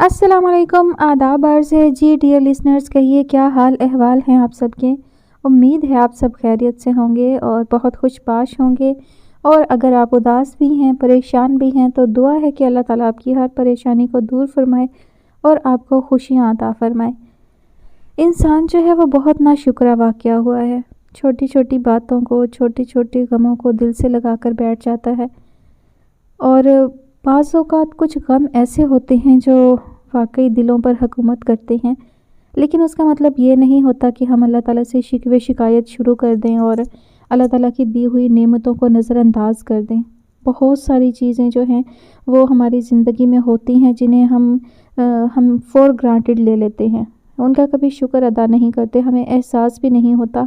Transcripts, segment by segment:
السلام علیکم، آداب عرض ہے جی ڈیئر لسنرز، کہیے کیا حال احوال ہیں آپ سب کے؟ امید ہے آپ سب خیریت سے ہوں گے اور بہت خوش باش ہوں گے، اور اگر آپ اداس بھی ہیں، پریشان بھی ہیں، تو دعا ہے کہ اللہ تعالیٰ آپ کی ہر پریشانی کو دور فرمائے اور آپ کو خوشیاں عطا فرمائے۔ انسان جو ہے وہ بہت ناشکرہ واقعہ ہوا ہے، چھوٹی چھوٹی باتوں کو، چھوٹی چھوٹی غموں کو دل سے لگا کر بیٹھ جاتا ہے، اور بعض اوقات کچھ غم ایسے ہوتے ہیں جو واقعی دلوں پر حکومت کرتے ہیں، لیکن اس کا مطلب یہ نہیں ہوتا کہ ہم اللہ تعالیٰ سے شکوے شکایت شروع کر دیں اور اللہ تعالیٰ کی دی ہوئی نعمتوں کو نظر انداز کر دیں۔ بہت ساری چیزیں جو ہیں وہ ہماری زندگی میں ہوتی ہیں جنہیں ہم فور گرانٹیڈ لے لیتے ہیں، ان کا کبھی شکر ادا نہیں کرتے، ہمیں احساس بھی نہیں ہوتا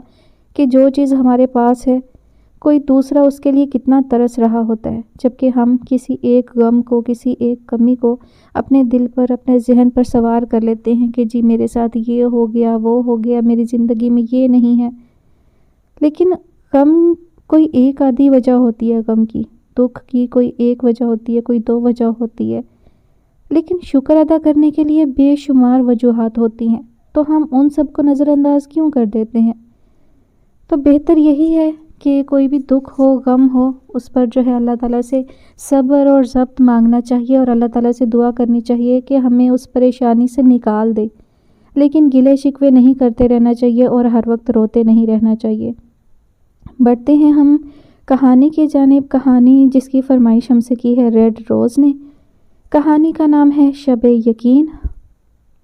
کہ جو چیز ہمارے پاس ہے کوئی دوسرا اس کے لیے کتنا ترس رہا ہوتا ہے، جبکہ ہم کسی ایک غم کو، کسی ایک کمی کو اپنے دل پر، اپنے ذہن پر سوار کر لیتے ہیں کہ جی میرے ساتھ یہ ہو گیا، وہ ہو گیا، میری زندگی میں یہ نہیں ہے۔ لیکن غم کوئی ایک آدھی وجہ ہوتی ہے، غم کی، دکھ کی کوئی ایک وجہ ہوتی ہے، کوئی دو وجہ ہوتی ہے، لیکن شکر ادا کرنے کے لیے بے شمار وجوہات ہوتی ہیں، تو ہم ان سب کو نظر انداز کیوں کر دیتے ہیں؟ تو بہتر یہی ہے کہ کوئی بھی دکھ ہو، غم ہو، اس پر جو ہے اللہ تعالیٰ سے صبر اور ضبط مانگنا چاہیے اور اللہ تعالیٰ سے دعا کرنی چاہیے کہ ہمیں اس پریشانی سے نکال دے، لیکن گلے شکوے نہیں کرتے رہنا چاہیے اور ہر وقت روتے نہیں رہنا چاہیے۔ بڑھتے ہیں ہم کہانی کی جانب، کہانی جس کی فرمائش ہم سے کی ہے ریڈ روز نے۔ کہانی کا نام ہے شب یقین،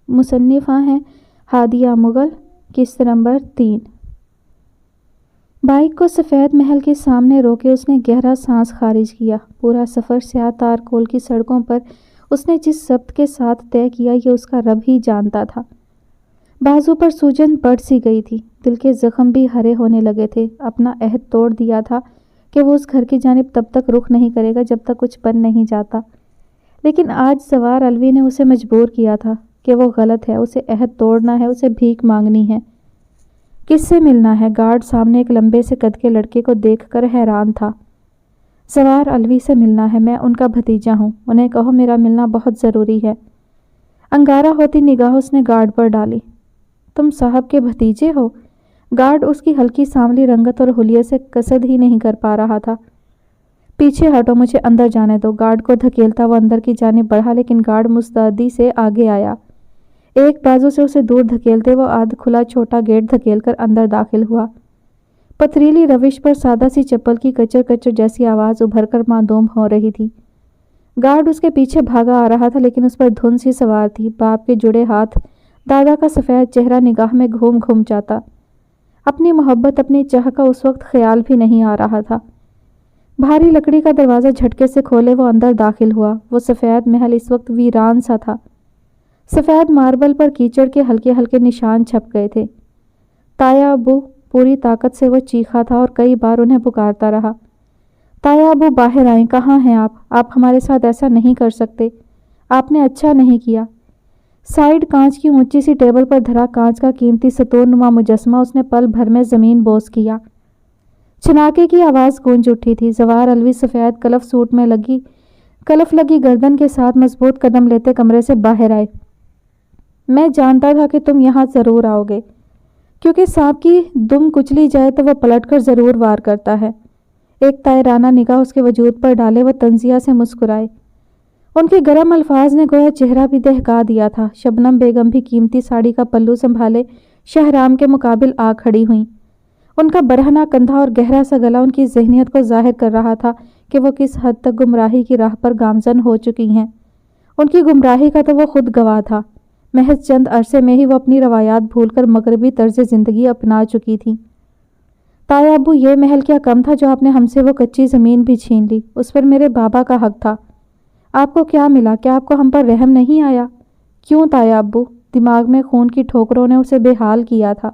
مصنفہ ہیں ہادیہ مغل، قسط نمبر 3۔ بائک کو سفید محل کے سامنے روکے اس نے گہرا سانس خارج کیا۔ پورا سفر سیاہ تارکول کی سڑکوں پر اس نے جس ضبط کے ساتھ طے کیا یہ اس کا رب ہی جانتا تھا۔ بازو پر سوجن بڑھ سی گئی تھی، دل کے زخم بھی ہرے ہونے لگے تھے۔ اپنا عہد توڑ دیا تھا کہ وہ اس گھر کی جانب تب تک رخ نہیں کرے گا جب تک کچھ بن نہیں جاتا، لیکن آج سوار الوی نے اسے مجبور کیا تھا کہ وہ غلط ہے، اسے عہد توڑنا ہے، اسے بھیک مانگنی ہے۔ کس سے ملنا ہے؟ گارڈ سامنے ایک لمبے سے قد کے لڑکے کو دیکھ کر حیران تھا۔ سوار الوی سے ملنا ہے، میں ان کا بھتیجا ہوں، انہیں کہو میرا ملنا بہت ضروری ہے۔ انگارہ ہوتی نگاہ اس نے گارڈ پر ڈالی۔ تم صاحب کے بھتیجے ہو؟ گارڈ اس کی ہلکی سانولی رنگت اور حلیے سے قصد ہی نہیں کر پا رہا تھا۔ پیچھے ہٹو، مجھے اندر جانے دو۔ گارڈ کو دھکیلتا وہ اندر کی جانب بڑھا، لیکن گارڈ مستعدی سے آگے آیا۔ ایک بازو سے اسے دور دھکیلتے وہ آدھ کھلا چھوٹا گیٹ دھکیل کر اندر داخل ہوا۔ پتھریلی روش پر سادہ سی چپل کی کچر کچر جیسی آواز ابھر کر معدوم ہو رہی تھی۔ گارڈ اس کے پیچھے بھاگا آ رہا تھا، لیکن اس پر دھن سی سوار تھی۔ باپ کے جڑے ہاتھ، دادا کا سفید چہرہ نگاہ میں گھوم گھوم جاتا۔ اپنی محبت، اپنی چاہ کا اس وقت خیال بھی نہیں آ رہا تھا۔ بھاری لکڑی کا دروازہ جھٹکے سے کھولے وہ اندر داخل ہوا۔ وہ سفید محل اس وقت ویران سا تھا۔ سفید ماربل پر کیچڑ کے ہلکے ہلکے نشان چھپ گئے تھے۔ تایا ابو! پوری طاقت سے وہ چیخا تھا اور کئی بار انہیں پکارتا رہا۔ تایا ابو باہر آئیں، کہاں ہیں آپ ہمارے ساتھ ایسا نہیں کر سکتے، آپ نے اچھا نہیں کیا۔ سائیڈ کانچ کی اونچی سی ٹیبل پر دھرا کانچ کا قیمتی ستون نما مجسمہ اس نے پل بھر میں زمین بوس کیا۔ چھناکے کی آواز گونج اٹھی تھی۔ زوار الوی سفید کلف لگی گردن کے ساتھ مضبوط قدم لیتے کمرے سے باہر آئے۔ میں جانتا تھا کہ تم یہاں ضرور آؤ گے، کیونکہ سانپ کی دم کچلی جائے تو وہ پلٹ کر ضرور وار کرتا ہے۔ ایک طائرانہ نگاہ اس کے وجود پر ڈالے وہ تنزیہ سے مسکرائے۔ ان کے گرم الفاظ نے گویا چہرہ بھی دہکا دیا تھا۔ شبنم بیگم بھی قیمتی ساڑی کا پلو سنبھالے شہرام کے مقابل آ کھڑی ہوئیں۔ ان کا برہنہ کندھا اور گہرا سا گلا ان کی ذہنیت کو ظاہر کر رہا تھا کہ وہ کس حد تک گمراہی کی راہ پر گامزن ہو چکی ہیں۔ ان کی گمراہی کا تو وہ خود گواہ تھا۔ محض چند عرصے میں ہی وہ اپنی روایات بھول کر مغربی طرز زندگی اپنا چکی تھی۔ تایا ابو، یہ محل کیا کم تھا جو آپ نے ہم سے وہ کچی زمین بھی چھین لی؟ اس پر میرے بابا کا حق تھا۔ آپ کو کیا ملا؟ کیا آپ کو ہم پر رحم نہیں آیا؟ کیوں تایا ابو؟ دماغ میں خون کی ٹھوکروں نے اسے بے حال کیا تھا۔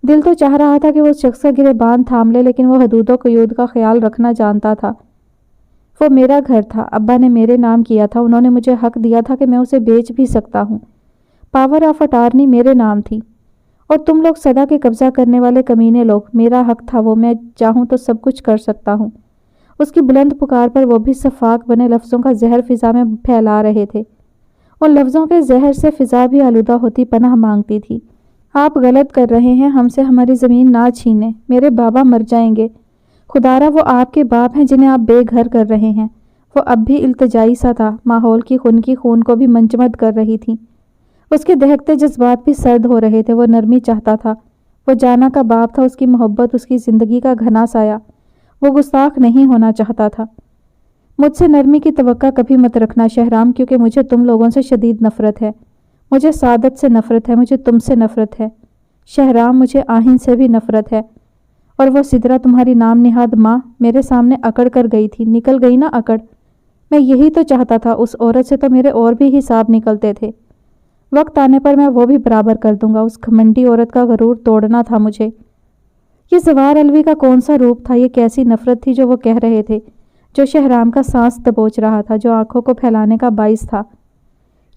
دل تو چاہ رہا تھا کہ وہ اس شخص کا گریبان تھام لے، لیکن وہ حدود و قیود کا خیال رکھنا جانتا تھا۔ وہ میرا گھر تھا، ابا نے میرے نام کیا تھا، انہوں نے مجھے حق دیا تھا کہ میں اسے بیچ بھی سکتا ہوں۔ پاور آف اٹارنی میرے نام تھی، اور تم لوگ صدا کے قبضہ کرنے والے کمینے لوگ، میرا حق تھا وہ، میں چاہوں تو سب کچھ کر سکتا ہوں۔ اس کی بلند پکار پر وہ بھی صفاق بنے لفظوں کا زہر فضا میں پھیلا رہے تھے۔ ان لفظوں کے زہر سے فضا بھی آلودہ ہوتی پناہ مانگتی تھی۔ آپ غلط کر رہے ہیں، ہم سے ہماری زمین نہ چھینیں، میرے بابا مر جائیں گے۔ خدارا وہ آپ کے باپ ہیں جنہیں آپ بے گھر کر رہے ہیں۔ وہ اب بھی التجائی سا تھا، ماحول کی خون کو بھی منجمد کر رہی تھی۔ اس کے دہکتے جذبات بھی سرد ہو رہے تھے۔ وہ نرمی چاہتا تھا، وہ جانا کا باپ تھا، اس کی محبت اس کی زندگی کا گھنا سایہ۔ وہ گستاخ نہیں ہونا چاہتا تھا۔ مجھ سے نرمی کی توقع کبھی مت رکھنا شہرام، کیونکہ مجھے تم لوگوں سے شدید نفرت ہے۔ مجھے سعادت سے نفرت ہے، مجھے تم سے نفرت ہے شہرام، مجھے آہن سے بھی نفرت ہے۔ اور وہ سدرا تمہاری نام نہاد ماں میرے سامنے اکڑ کر گئی تھی، نکل گئی نا اکڑ۔ میں یہی تو چاہتا تھا، اس عورت سے تو میرے اور بھی حساب نکلتے تھے۔ وقت آنے پر میں وہ بھی برابر کر دوں گا۔ اس گھمنڈی عورت کا غرور توڑنا تھا مجھے۔ یہ زوار الوی کا کون سا روپ تھا، یہ کیسی نفرت تھی جو وہ کہہ رہے تھے، جو شہرام کا سانس دبوچ رہا تھا، جو آنکھوں کو پھیلانے کا باعث تھا۔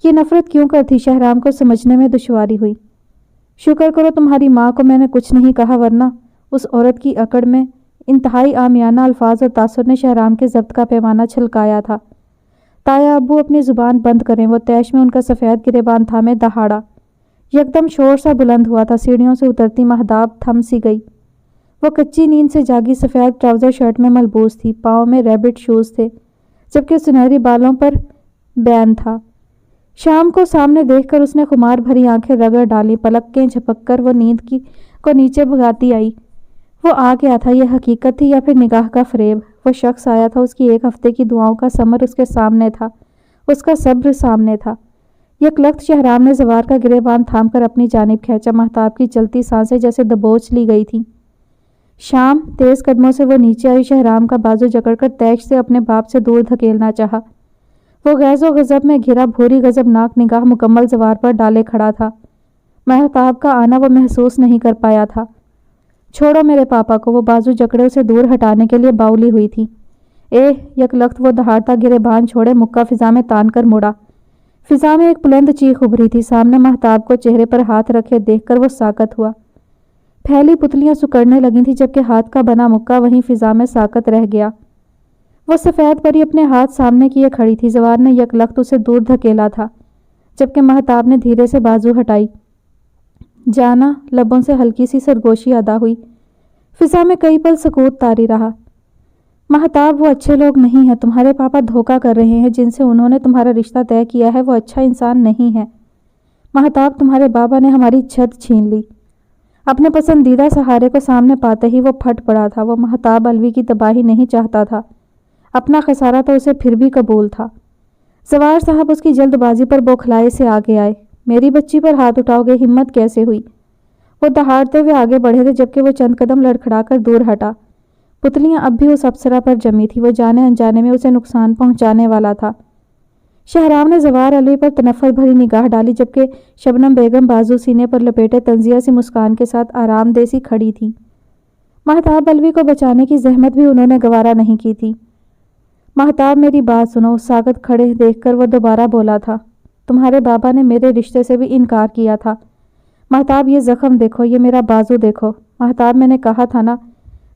یہ نفرت کیوں کر تھی، شہرام کو سمجھنے میں دشواری ہوئی۔ شکر کرو تمہاری ماں کو میں نے کچھ نہیں کہا، ورنہ اس عورت کی اکڑ میں انتہائی عامیانہ الفاظ اور تاثر نے شہرام کے ضبط کا پیمانہ چھلکایا تھا۔ تایا ابو اپنی زبان بند کریں، وہ تیش میں ان کا سفید گریبان تھامے دہاڑا۔ یکدم شور سا بلند ہوا تھا، سیڑھیوں سے اترتی مہتاب تھم سی گئی۔ وہ کچی نیند سے جاگی، سفید ٹراؤزر شرٹ میں ملبوس تھی، پاؤں میں ریبٹ شوز تھے، جبکہ سنہری بالوں پر بین تھا۔ شام کو سامنے دیکھ کر اس نے خمار بھری آنکھیں رگڑ ڈالی، پلکیں جھپک کر وہ نیند کو نیچے بھگاتی آئی۔ وہ آ گیا تھا، یہ حقیقت تھی یا پھر نگاہ کا فریب؟ وہ شخص آیا تھا، اس کی ایک ہفتے کی دعاؤں کا ثمر اس کے سامنے تھا، اس کا صبر سامنے تھا۔ یکلخت شہرام نے زوار کا گریبان تھام کر اپنی جانب کھینچا، مہتاب کی چلتی سانسیں جیسے دبوچ لی گئی تھیں۔ شام تیز قدموں سے وہ نیچے آئی، شہرام کا بازو جکڑ کر تیش سے اپنے باپ سے دور دھکیلنا چاہا۔ وہ غیظ و غضب میں گھرا بھوری غضبناک نگاہ مکمل زوار پر ڈالے کھڑا تھا۔ مہتاب کا آنا وہ محسوس نہیں کر پایا تھا۔ چھوڑو میرے پاپا کو، وہ بازو جکڑے اسے دور ہٹانے کے لیے باؤلی ہوئی تھی۔ یکلخت وہ دہاڑتا گریبان چھوڑے مکہ فضا میں تان کر مڑا۔ فضا میں ایک بلند چیخ ابھری تھی، سامنے مہتاب کو چہرے پر ہاتھ رکھے دیکھ کر وہ ساکت ہوا۔ پھیلی پتلیاں سکڑنے لگی تھیں، جبکہ ہاتھ کا بنا مکہ وہیں فضا میں ساکت رہ گیا۔ وہ سفید پری اپنے ہاتھ سامنے کیے کھڑی تھی، زوار نے یکلخت اسے دور دھکیلا تھا، جبکہ مہتاب نے دھیرے سے بازو ہٹائی۔ جانا، لبوں سے ہلکی سی سرگوشی ادا ہوئی۔ فضا میں کئی پل سکوت طاری رہا۔ مہتاب، وہ اچھے لوگ نہیں ہیں، تمہارے پاپا دھوکہ کر رہے ہیں، جن سے انہوں نے تمہارا رشتہ طے کیا ہے وہ اچھا انسان نہیں ہے۔ مہتاب، تمہارے بابا نے ہماری چھت چھین لی۔ اپنے پسندیدہ سہارے کو سامنے پاتے ہی وہ پھٹ پڑا تھا۔ وہ مہتاب الوی کی تباہی نہیں چاہتا تھا، اپنا خسارہ تو اسے پھر بھی قبول تھا۔ زوار صاحب اس کی جلد بازی پر بوکھلائے سے آگے آئے۔ میری بچی پر ہاتھ اٹھاؤ گے، ہمت کیسے ہوئی؟ وہ دہاڑتے ہوئے آگے بڑھے تھے، جبکہ وہ چند قدم لڑکھڑا کر دور ہٹا۔ پتلیاں اب بھی اس افسرہ پر جمی تھی، وہ جانے انجانے میں اسے نقصان پہنچانے والا تھا۔ شہرام نے زوار الوی پر تنفر بھری نگاہ ڈالی، جبکہ شبنم بیگم بازو سینے پر لپیٹے تنزیہ سی مسکان کے ساتھ آرام دہ سی کھڑی تھی۔ مہتاب الوی کو بچانے کی زحمت بھی انہوں نے گوارا نہیں کی تھی۔ مہتاب، میری بات سنو، اس ساکت کھڑے دیکھ کر وہ دوبارہ بولا تھا۔ تمہارے بابا نے میرے رشتے سے بھی انکار کیا تھا۔ مہتاب، یہ زخم دیکھو، یہ میرا بازو دیکھو۔ مہتاب، میں نے کہا تھا نا،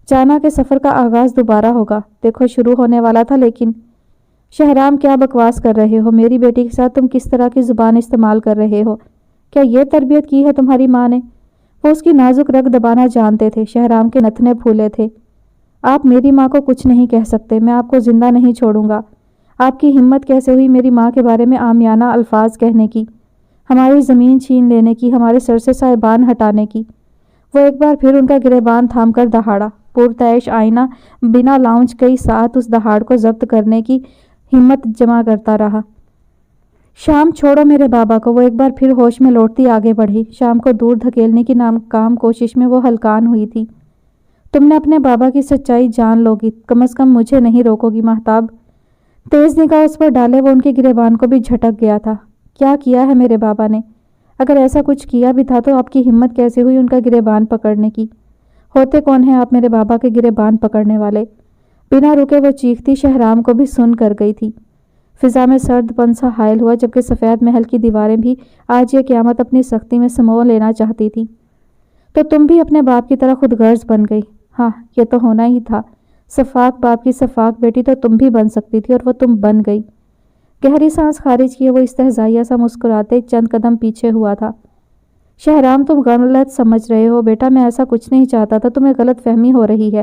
جانا کے سفر کا آغاز دوبارہ ہوگا، دیکھو شروع ہونے والا تھا لیکن… شہرام، کیا بکواس کر رہے ہو؟ میری بیٹی کے ساتھ تم کس طرح کی زبان استعمال کر رہے ہو؟ کیا یہ تربیت کی ہے تمہاری ماں نے؟ وہ اس کی نازک رگ دبانا جانتے تھے۔ شہرام کے نتنے پھولے تھے۔ آپ میری ماں کو کچھ نہیں کہہ سکتے، میں آپ کو زندہ نہیں چھوڑوں گا۔ آپ کی ہمت کیسے ہوئی میری ماں کے بارے میں عامیانہ الفاظ کہنے کی، ہماری زمین چھین لینے کی، ہمارے سر سے سائبان ہٹانے کی؟ وہ ایک بار پھر ان کا گریبان تھام کر دہاڑا۔ پرتعیش آئینہ بنا لاؤنچ کئی ساعت اس دہاڑ کو ضبط کرنے کی ہمت جمع کرتا رہا۔ شام، چھوڑو میرے بابا کو، وہ ایک بار پھر ہوش میں لوٹتی آگے بڑھی۔ شام کو دور دھکیلنے کی ناکام کوشش میں وہ ہلکان ہوئی تھی۔ تم نے اپنے بابا کی سچائی جان لوگی، کم از کم مجھے نہیں روکو گی مہتاب۔ تیز نگاہ اس پر ڈالے وہ ان کے گریبان کو بھی جھٹک گیا تھا۔ کیا کیا ہے میرے بابا نے؟ اگر ایسا کچھ کیا بھی تھا تو آپ کی ہمت کیسے ہوئی ان کا گریبان پکڑنے کی؟ ہوتے کون ہیں آپ میرے بابا کے گریبان پکڑنے والے؟ بنا رکے وہ چیختی شہرام کو بھی سن کر گئی تھی۔ فضا میں سرد پن سا حائل ہوا، جبکہ سفید محل کی دیواریں بھی آج یہ قیامت اپنی سختی میں سمو لینا چاہتی تھی۔ تو تم بھی اپنے باپ کی طرح خود غرض بن گئی؟ ہاں، یہ تو ہونا ہی تھا۔ سفاک باپ کی سفاک بیٹی تو تم بھی بن سکتی تھی، اور وہ تم بن گئی۔ گہری سانس خارج کیے وہ استہزائیہ سا مسکراتے چند قدم پیچھے ہوا تھا۔ شہرام تم غلط سمجھ رہے ہو بیٹا، میں ایسا کچھ نہیں چاہتا تھا، تمہیں غلط فہمی ہو رہی ہے۔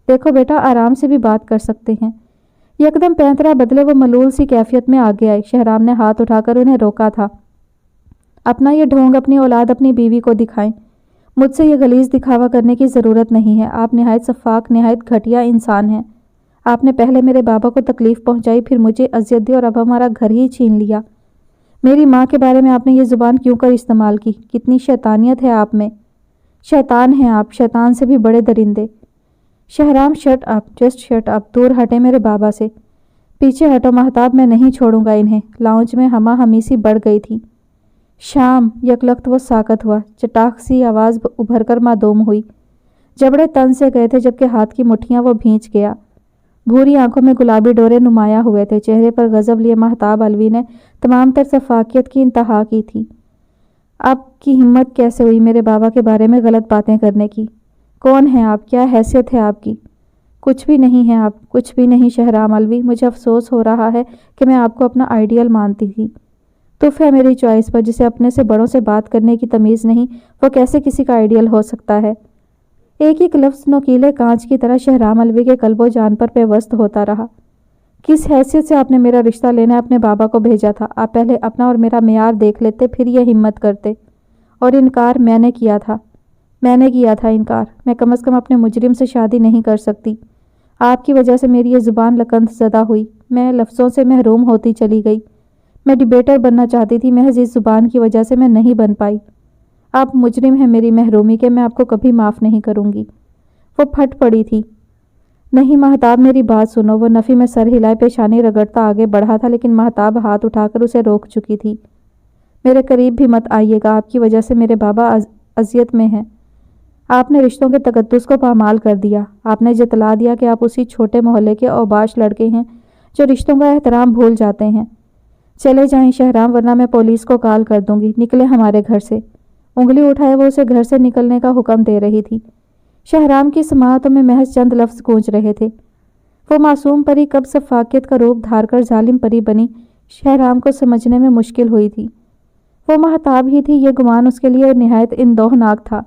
دیکھو بیٹا، آرام سے بھی بات کر سکتے ہیں۔ یکدم پینترا بدلے وہ ملول سی کیفیت میں آگے آئے۔ شہرام نے ہاتھ اٹھا کر انہیں روکا تھا۔ اپنا یہ ڈھونگ اپنی اولاد اپنی بیوی کو دکھائیں، مجھ سے یہ غلیظ دکھاوا کرنے کی ضرورت نہیں ہے۔ آپ نہایت شفاق، نہایت گھٹیا انسان ہیں۔ آپ نے پہلے میرے بابا کو تکلیف پہنچائی، پھر مجھے اذیت دی اور اب ہمارا گھر ہی چھین لیا۔ میری ماں کے بارے میں آپ نے یہ زبان کیوں کر استعمال کی؟ کتنی شیطانیت ہے آپ میں۔ شیطان ہیں آپ، شیطان سے بھی بڑے درندے۔ Shahram shut up, just shut up, دور ہٹے میرے بابا سے۔ پیچھے ہٹو مہتاب، میں نہیں چھوڑوں گا انہیں۔ لاؤنج میں ہما ہمی سی بڑھ گئی تھی۔ شام، یکلخت وہ ساکت ہوا، چٹاخ سی آواز ابھر کر معدوم ہوئی۔ جبڑے تن سے گئے تھے جبکہ ہاتھ کی مٹھیاں وہ بھینچ گیا۔ بھوری آنکھوں میں گلابی ڈورے نمایاں ہوئے تھے۔ چہرے پر غضب لیے مہتاب الوی نے تمام تر شفافیت کی انتہا کی تھی۔ آپ کی ہمت کیسے ہوئی میرے بابا کے بارے میں غلط باتیں کرنے کی؟ کون ہیں آپ؟ کیا حیثیت ہے آپ کی؟ کچھ بھی نہیں ہے آپ، کچھ بھی نہیں شہرام الوی۔ مجھے افسوس ہو رہا ہے کہ میں آپ کو اپنا آئیڈیل مانتی تھی۔ تف ہے میری چوائس پر، جسے اپنے سے بڑوں سے بات کرنے کی تمیز نہیں، وہ کیسے کسی کا آئیڈیل ہو سکتا ہے؟ ایک ایک لفظ نوکیلے کانچ کی طرح شہرام الوی کے قلب و جان پر پیوست ہوتا رہا۔ کس حیثیت سے آپ نے میرا رشتہ لینے اپنے بابا کو بھیجا تھا؟ آپ پہلے اپنا اور میرا معیار دیکھ لیتے، پھر یہ ہمت کرتے۔ اور انکار میں نے کیا تھا انکار۔ میں کم از کم اپنے مجرم سے شادی نہیں کر سکتی۔ آپ کی وجہ سے میری یہ زبان لکند زدہ ہوئی، میں لفظوں سے محروم ہوتی چلی گئی۔ میں ڈیبیٹر بننا چاہتی تھی، محض اس زبان کی وجہ سے میں نہیں بن پائی۔ آپ مجرم ہیں میری محرومی کے، میں آپ کو کبھی معاف نہیں کروں گی۔ وہ پھٹ پڑی تھی۔ نہیں مہتاب، میری بات سنو۔ وہ نفی میں سر ہلائے پیشانی رگڑتا آگے بڑھا تھا، لیکن مہتاب ہاتھ اٹھا کر اسے روک چکی تھی۔ میرے قریب بھی مت آئیے گا، آپ کی وجہ سے میرے بابا اذیت میں ہیں۔ آپ نے رشتوں کے تقدس کو پامال کر دیا۔ آپ نے جتلا دیا کہ آپ اسی چھوٹے محلے کے اوباش لڑکے ہیں جو رشتوں کا احترام بھول جاتے ہیں۔ چلے جائیں شہرام، ورنہ میں پولیس کو کال کر دوں گی۔ نکلے ہمارے گھر سے۔ انگلی اٹھائے وہ اسے گھر سے نکلنے کا حکم دے رہی تھی۔ شہرام کی سماعتوں میں محض چند لفظ گونج رہے تھے۔ وہ معصوم پری کب شفاقیت کا روپ دھار کر ظالم پری بنی، شہرام کو سمجھنے میں مشکل ہوئی تھی۔ وہ مہتاب ہی تھی، یہ گمان اس کے لیے نہایت اندوہناک تھا۔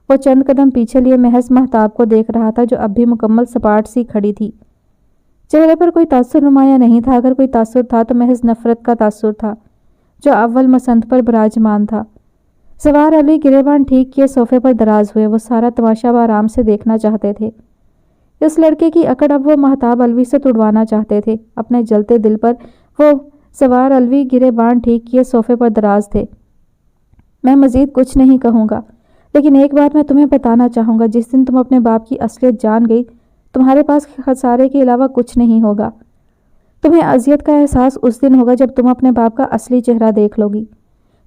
وہ چند قدم پیچھے لیے محض مہتاب کو دیکھ رہا تھا، جو اب بھی مکمل سپاٹ سی کھڑی تھی۔ چہرے پر کوئی تاثر نمایاں نہیں تھا، اگر کوئی تاثر تھا تو محض نفرت کا تاثر تھا، جو اول مسند پر براجمان تھا۔ سوار علی گریبان ٹھیک کیے صوفے پر دراز ہوئے، وہ سارا تماشا آرام سے دیکھنا چاہتے تھے۔ اس لڑکے کی اکڑ اب وہ مہتاب الوی سے تڑوانا چاہتے تھے۔ اپنے جلتے دل پر وہ سوار الوی گریبان ٹھیک کیے صوفے پر دراز تھے۔ میں مزید کچھ نہیں کہوں گا، لیکن ایک بات میں تمہیں بتانا چاہوں گا، جس دن تم اپنے باپ کی اصلیت جان گئی، تمہارے پاس خسارے کے علاوہ کچھ نہیں ہوگا۔ تمہیں اذیت کا احساس اس دن ہوگا جب تم اپنے باپ کا اصلی چہرہ دیکھ لو گی۔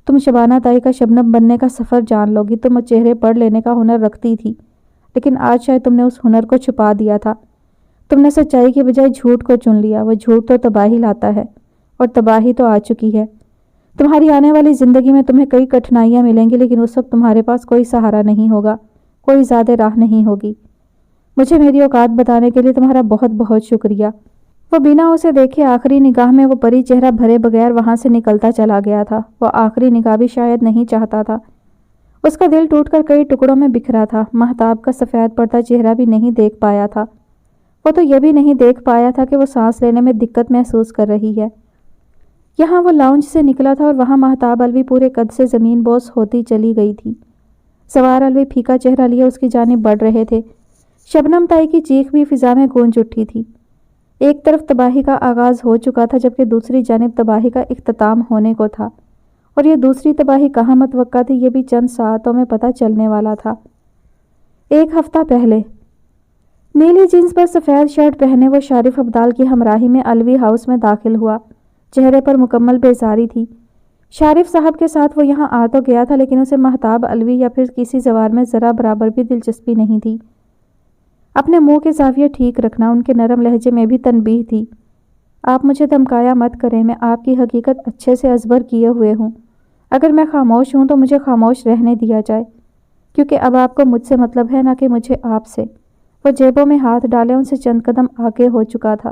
تم شبانہ تائی کا شبنم بننے کا سفر جان لو گی۔ تم چہرے پڑھ لینے کا ہنر رکھتی تھی، لیکن آج شاید تم نے اس ہنر کو چھپا دیا تھا۔ تم نے سچائی کے بجائے جھوٹ کو چن لیا۔ وہ جھوٹ تو تباہی لاتا ہے، اور تباہی تو آ چکی ہے۔ تمہاری آنے والی زندگی میں تمہیں کئی کٹھنائیاں ملیں گی، لیکن اس وقت تمہارے پاس کوئی سہارا نہیں ہوگا، کوئی زیادہ راہ نہیں ہوگی۔ مجھے میری اوقات بتانے کے لیے تمہارا بہت بہت شکریہ۔ وہ بنا اسے دیکھے آخری نگاہ میں وہ پری چہرہ بھرے بغیر وہاں سے نکلتا چلا گیا تھا۔ وہ آخری نگاہ بھی شاید نہیں چاہتا تھا۔ اس کا دل ٹوٹ کر کئی ٹکڑوں میں بکھرا تھا۔ مہتاب کا سفید پڑتا چہرہ بھی نہیں دیکھ پایا تھا۔ وہ تو یہ بھی نہیں دیکھ پایا تھا کہ وہ سانس لینے میں دقت محسوس کر رہی ہے۔ یہاں وہ لاؤنج سے نکلا تھا اور وہاں مہتاب الوی پورے قد سے زمین بوس ہوتی چلی گئی تھی۔ سوار الوی پھیکا چہرہ لیے اس کی جانب بڑھ رہے تھے۔ شبنم تائی کی چیخ بھی فضا میں گونج اٹھی تھی۔ ایک طرف تباہی کا آغاز ہو چکا تھا، جبکہ دوسری جانب تباہی کا اختتام ہونے کو تھا، اور یہ دوسری تباہی کہاں متوقع تھی، یہ بھی چند ساعتوں میں پتہ چلنے والا تھا۔ ایک ہفتہ پہلے نیلی جینس پر سفید شرٹ پہنے وہ شارف ابدال کی ہمراہی میں الوی ہاؤس میں داخل ہوا۔ چہرے پر مکمل بیزاری تھی۔ شارف صاحب کے ساتھ وہ یہاں آ تو گیا تھا، لیکن اسے مہتاب الوی یا پھر کسی زوار میں ذرا برابر بھی دلچسپی نہیں تھی۔ اپنے منہ کے زاویے ٹھیک رکھنا، ان کے نرم لہجے میں بھی تنبیہ تھی۔ آپ مجھے دھمکایا مت کریں، میں آپ کی حقیقت اچھے سے ازبر کیے ہوئے ہوں۔ اگر میں خاموش ہوں تو مجھے خاموش رہنے دیا جائے، کیونکہ اب آپ کو مجھ سے مطلب ہے، نہ کہ مجھے آپ سے۔ وہ جیبوں میں ہاتھ ڈالے ان سے چند قدم آگے ہو چکا تھا۔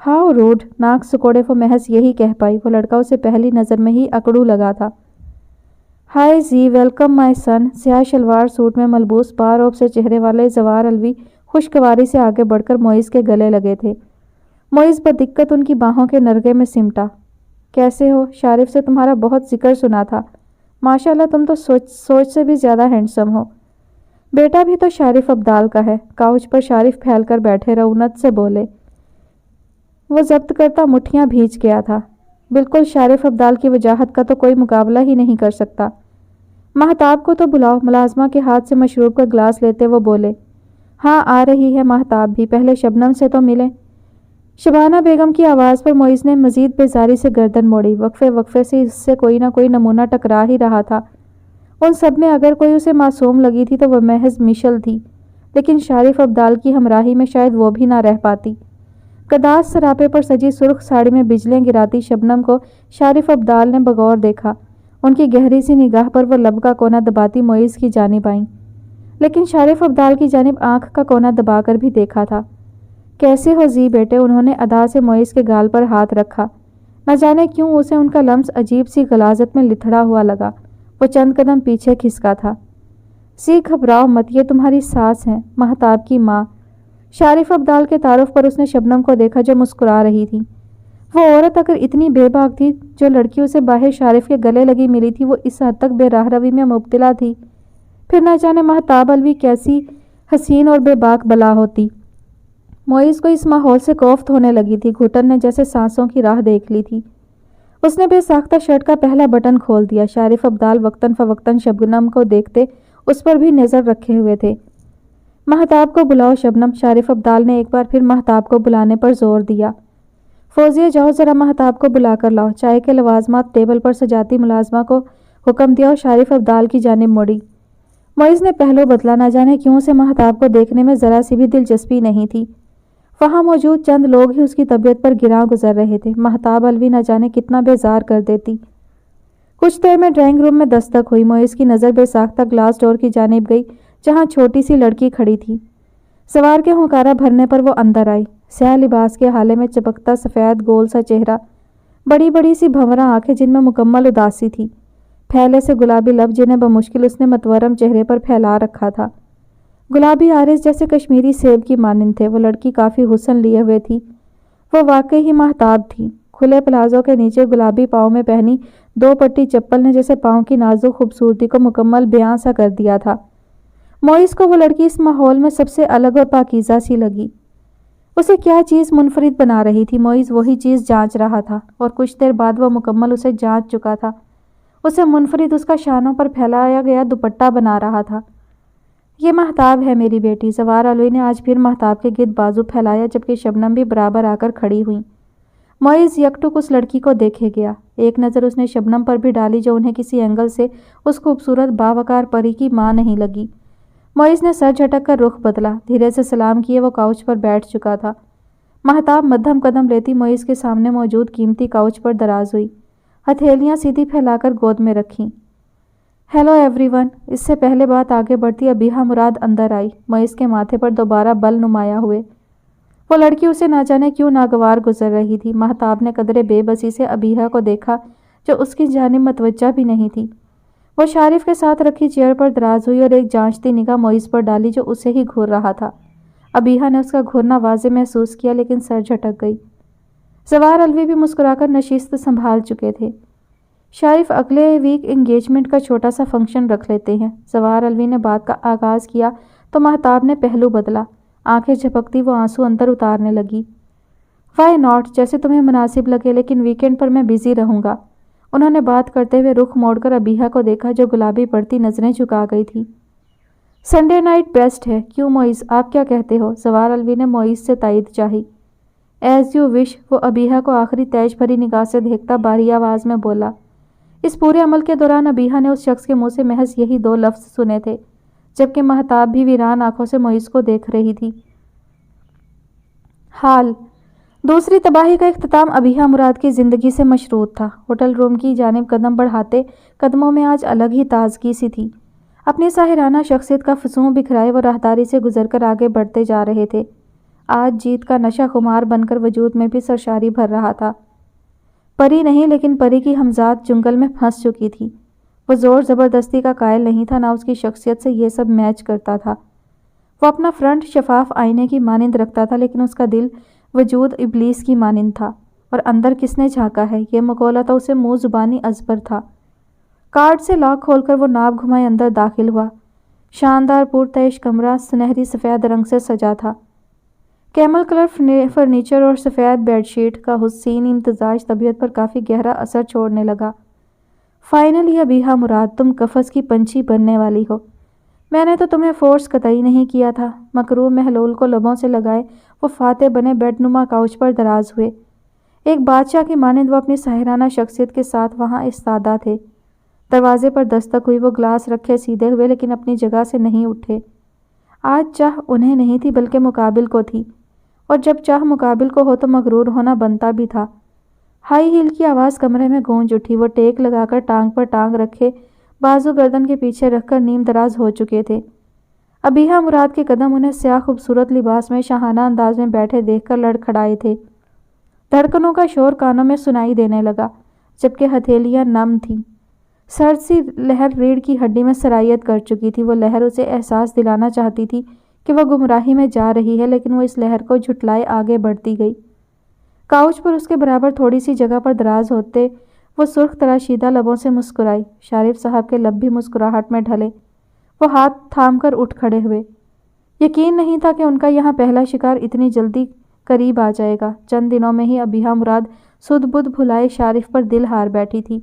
ہاؤ روڈ، ناک سکوڑے وہ محض یہی کہہ پائی۔ وہ لڑکا اسے پہلی نظر میں ہی اکڑو لگا تھا۔ ہائے زی، ویلکم مائی سن۔ سیاہ شلوار سوٹ میں ملبوس باروب سے چہرے والے زوار الوی خوشگواری سے آگے بڑھ کر معیز کے گلے لگے تھے۔ معیز بدقت ان کی باہوں کے نرگے میں سمٹا۔ کیسے ہو؟ شارف سے تمہارا بہت ذکر سنا تھا۔ ماشاءاللہ تم تو سوچ سے بھی زیادہ ہینڈسم ہو۔ بیٹا بھی تو شارف ابدال کا ہے۔ کاؤچ پر شارف پھیل کر بیٹھے رعونت سے بولے۔ وہ ضبط کرتا مٹھیاں بھیج گیا تھا۔ بالکل شارف ابدال کی وجاہت کا تو کوئی مقابلہ ہی نہیں کر سکتا۔ مہتاب کو تو بلاؤ۔ ملازمہ کے ہاتھ سے مشروب کا گلاس لیتے وہ بولے۔ ہاں آ رہی ہے مہتاب بھی، پہلے شبنم سے تو ملے۔ شبانہ بیگم کی آواز پر معیز نے مزید بیزاری سے گردن موڑی۔ وقفے وقفے سے اس سے کوئی نہ کوئی نمونہ ٹکرا ہی رہا تھا۔ ان سب میں اگر کوئی اسے معصوم لگی تھی تو وہ محض مشل تھی، لیکن شارف ابدال کی ہمراہی میں شاید وہ بھی نہ رہ پاتی۔ گداز سراپے پر سجی سرخ ساڑی میں بجلیاں گراتی شبنم کو شارف ابدال نے بغور دیکھا۔ ان کی گہری سی نگاہ پر وہ لب کا کونا دباتی معیز کی جانب آئیں، لیکن شارف ابدال کی جانب آنکھ کا کونا دبا کر بھی دیکھا تھا۔ کیسے ہو زی بیٹے؟ انہوں نے ادا سے معیز کے گال پر ہاتھ رکھا۔ نہ جانے کیوں اسے ان کا لمس عجیب سی غلاظت میں لتھڑا ہوا لگا۔ وہ چند قدم پیچھے کھسکا تھا۔ زی گھبراؤ مت، یہ تمہاری ساس ہیں، مہتاب کی ماں۔ شارف ابدال کے تعارف پر اس نے شبنم کو دیکھا جو مسکرا رہی تھی۔ وہ عورت اگر اتنی بے باک تھی جو لڑکی اسے باہر شارف کے گلے لگی ملی تھی، وہ اس حد تک بے راہ روی میں مبتلا تھی، پھر نہ جانے مہتاب الوی کیسی حسین اور بے باک بلا ہوتی۔ معیز کو اس ماحول سے کوفت ہونے لگی تھی۔ گھٹن نے جیسے سانسوں کی راہ دیکھ لی تھی۔ اس نے بے ساختہ شرٹ کا پہلا بٹن کھول دیا۔ شارف ابدال وقتاً فوقتاً شبنم کو دیکھتے اس پر بھی نظر رکھے ہوئے تھے۔ مہتاب کو بلاؤ شبنم۔ شارف ابدال نے ایک بار پھر مہتاب کو بلانے پر زور دیا۔ فوزیہ جاؤ ذرا مہتاب کو بلا کر لاؤ۔ چائے کے لوازمات ٹیبل پر سجاتی ملازمہ کو حکم دیا اور شارف ابدال کی جانب مڑی۔ معیز نے پہلو بدلا۔ نہ جانے کیوں اسے مہتاب کو دیکھنے میں ذرا سی بھی دلچسپی نہیں تھی۔ وہاں موجود چند لوگ ہی اس کی طبیعت پر گراں گزر رہے تھے۔ مہتاب الوی نہ جانے کتنا بیزار کر دیتی۔ کچھ دیر میں ڈرائنگ روم میں دستک ہوئی۔ معیز کی نظر بے ساختہ گلاس ڈور کی جانب گئی جہاں چھوٹی سی لڑکی کھڑی تھی۔ سوار کے ہنکارا بھرنے پر وہ اندر آئی۔ سیاہ لباس کے حالے میں چمکتا سفید گول سا چہرہ، بڑی بڑی سی بھنوراں آنکھیں جن میں مکمل اداسی تھی، پھیلے سے گلابی لب جنہیں بمشکل اس نے متورم چہرے پر پھیلا رکھا تھا۔ گلابی آرز جیسے کشمیری سیب کی مانند تھے۔ وہ لڑکی کافی حسن لیے ہوئے تھی۔ وہ واقعی ہی مہتاب تھی۔ کھلے پلازو کے نیچے گلابی پاؤں میں پہنی 2 پٹی چپل نے جیسے پاؤں کی نازک خوبصورتی کو مکمل بیاں سا کر دیا تھا۔ معیز کو وہ لڑکی اس ماحول میں سب سے الگ اور پاکیزہ سی لگی۔ اسے کیا چیز منفرد بنا رہی تھی؟ معیز وہی چیز جانچ رہا تھا، اور کچھ دیر بعد وہ مکمل اسے جانچ چکا تھا۔ اسے منفرد اس کا شانوں پر پھیلایا گیا دوپٹہ بنا رہا تھا۔ یہ مہتاب ہے میری بیٹی۔ زوار الوی نے آج پھر مہتاب کے گرد بازو پھیلایا جبکہ شبنم بھی برابر آ کر کھڑی ہوئیں۔ معیز یکٹک اس لڑکی کو دیکھے گیا۔ ایک نظر اس نے شبنم پر بھی ڈالی جو انہیں کسی اینگل سے اس خوبصورت باوقار پری کی ماں نہیں لگی۔ معیز نے سر جھٹک کر رخ بدلا۔ دھیرے سے سلام کیے وہ کاؤچ پر بیٹھ چکا تھا۔ مہتاب مدھم قدم لیتی معیز کے سامنے موجود قیمتی کاؤچ پر دراز ہوئی، ہتھیلیاں سیدھی پھیلا کر گود میں رکھیں۔ Hello every one. اس سے پہلے بات آگے بڑھتی ابیحہ مراد اندر آئی، معیز کے ماتھے پر دوبارہ بل نمایاں ہوئے۔ وہ لڑکی اسے نہ جانے کیوں ناگوار گزر رہی تھی۔ مہتاب نے قدرے بے بسی سے ابیحہ کو دیکھا جو اس کی جانب متوجہ بھی نہیں تھی۔ وہ شارف کے ساتھ رکھی چیئر پر دراز ہوئی اور ایک جانچتی نگاہ معیز پر ڈالی جو اسے ہی گھور رہا تھا۔ ابیحہ نے اس کا گھورنا واضح محسوس کیا لیکن سر جھٹک گئی۔ زوار الوی بھی مسکرا کر نشست سنبھال چکے تھے۔ شارف اگلے ویک انگیجمنٹ کا چھوٹا سا فنکشن رکھ لیتے ہیں۔ زوار الوی نے بات کا آغاز کیا تو مہتاب نے پہلو بدلا۔ آنکھیں جھپکتی وہ آنسو اندر اتارنے لگی۔ وائی ناٹ، جیسے تمہیں مناسب لگے، لیکن ویکینڈ پر میں بزی رہوں گا۔ انہوں نے بات کرتے ہوئے رخ موڑ کر ابیحہ کو دیکھا جو گلابی پڑتی نظریں جھکا گئی تھی۔ سنڈے نائٹ بیسٹ ہے، کیوں معیز، آپ کیا کہتے ہو؟ زوار الوی نے معیز سے تائید چاہی۔ ایز یو وش، وہ ابیحہ کو آخری تیش بھری نگاہ سے دیکھتا باری آواز میں بولا۔ اس پورے عمل کے دوران ابیحہ نے اس شخص کے منہ سے محض یہی 2 لفظ سنے تھے، جبکہ مہتاب بھی ویران آنکھوں سے معیز کو دیکھ رہی تھی۔ حال دوسری تباہی کا اختتام ابیحہ مراد کی زندگی سے مشروط تھا۔ ہوٹل روم کی جانب قدم بڑھاتے قدموں میں آج الگ ہی تازگی سی تھی۔ اپنی ساحرانہ شخصیت کا فسوں بکھرائے وہ راہداری سے گزر کر آگے بڑھتے جا رہے تھے۔ آج جیت کا نشہ خمار بن کر وجود میں بھی سرشاری بھر رہا تھا۔ پری نہیں، لیکن پری کی ہمذات جنگل میں پھنس چکی تھی۔ وہ زور زبردستی کا قائل نہیں تھا، نہ اس کی شخصیت سے یہ سب میچ کرتا تھا۔ وہ اپنا فرنٹ شفاف آئینے کی مانند رکھتا تھا، لیکن اس کا دل وجود ابلیس کی مانند تھا۔ اور اندر کس نے جھانکا ہے، یہ مقولہ تو اسے منہ زبانی ازبر تھا۔ کارڈ سے لاک کھول کر وہ ناپ گھمائے اندر داخل ہوا۔ شاندار پرتعیش کمرہ سنہری سفید رنگ سے سجا تھا۔ کیمل کلر فرنیچر اور سفید بیڈ شیٹ کا حسین امتزاج طبیعت پر کافی گہرا اثر چھوڑنے لگا۔ فائنلی ابیحا مراد، تم قفس کی پنچھی بننے والی ہو۔ میں نے تو تمہیں فورس قطعی نہیں کیا تھا۔ مکروہ محلول کو لبوں سے لگائے وہ فاتح بنے بیڈ نما کاؤچ پر دراز ہوئے۔ ایک بادشاہ کی مانند وہ اپنی ساحرانہ شخصیت کے ساتھ وہاں ایستادہ تھے۔ دروازے پر دستک ہوئی، وہ گلاس رکھے سیدھے ہوئے لیکن اپنی جگہ سے نہیں اٹھے۔ آج چاہ انہیں نہیں تھی بلکہ مقابل کو تھی، اور جب چاہ مقابل کو ہو تو مغرور ہونا بنتا بھی تھا۔ ہائی ہیل کی آواز کمرے میں گونج اٹھی۔ وہ ٹیک لگا کر ٹانگ پر ٹانگ رکھے بازو گردن کے پیچھے رکھ کر نیم دراز ہو چکے تھے۔ ابیحا مراد کے قدم انہیں سیاہ خوبصورت لباس میں شاہانہ انداز میں بیٹھے دیکھ کر لڑکھڑائے تھے۔ دھڑکنوں کا شور کانوں میں سنائی دینے لگا، جبکہ ہتھیلیاں نم تھیں۔ سرد سی لہر ریڑھ کی ہڈی میں سرایت کر چکی تھی۔ وہ لہر اسے احساس دلانا چاہتی تھی کہ وہ گمراہی میں جا رہی ہے، لیکن وہ اس لہر کو جھٹلائے آگے بڑھتی گئی۔ کاؤچ پر اس کے برابر تھوڑی سی جگہ پر دراز ہوتے وہ سرخ تراشیدہ لبوں سے مسکرائی۔ شارف صاحب کے لب بھی مسکراہٹ میں ڈھلے۔ وہ ہاتھ تھام کر اٹھ کھڑے ہوئے۔ یقین نہیں تھا کہ ان کا یہاں پہلا شکار اتنی جلدی قریب آ جائے گا۔ چند دنوں میں ہی ابیحا مراد سدھ بدھ بھلائے شارف پر دل ہار بیٹھی تھی۔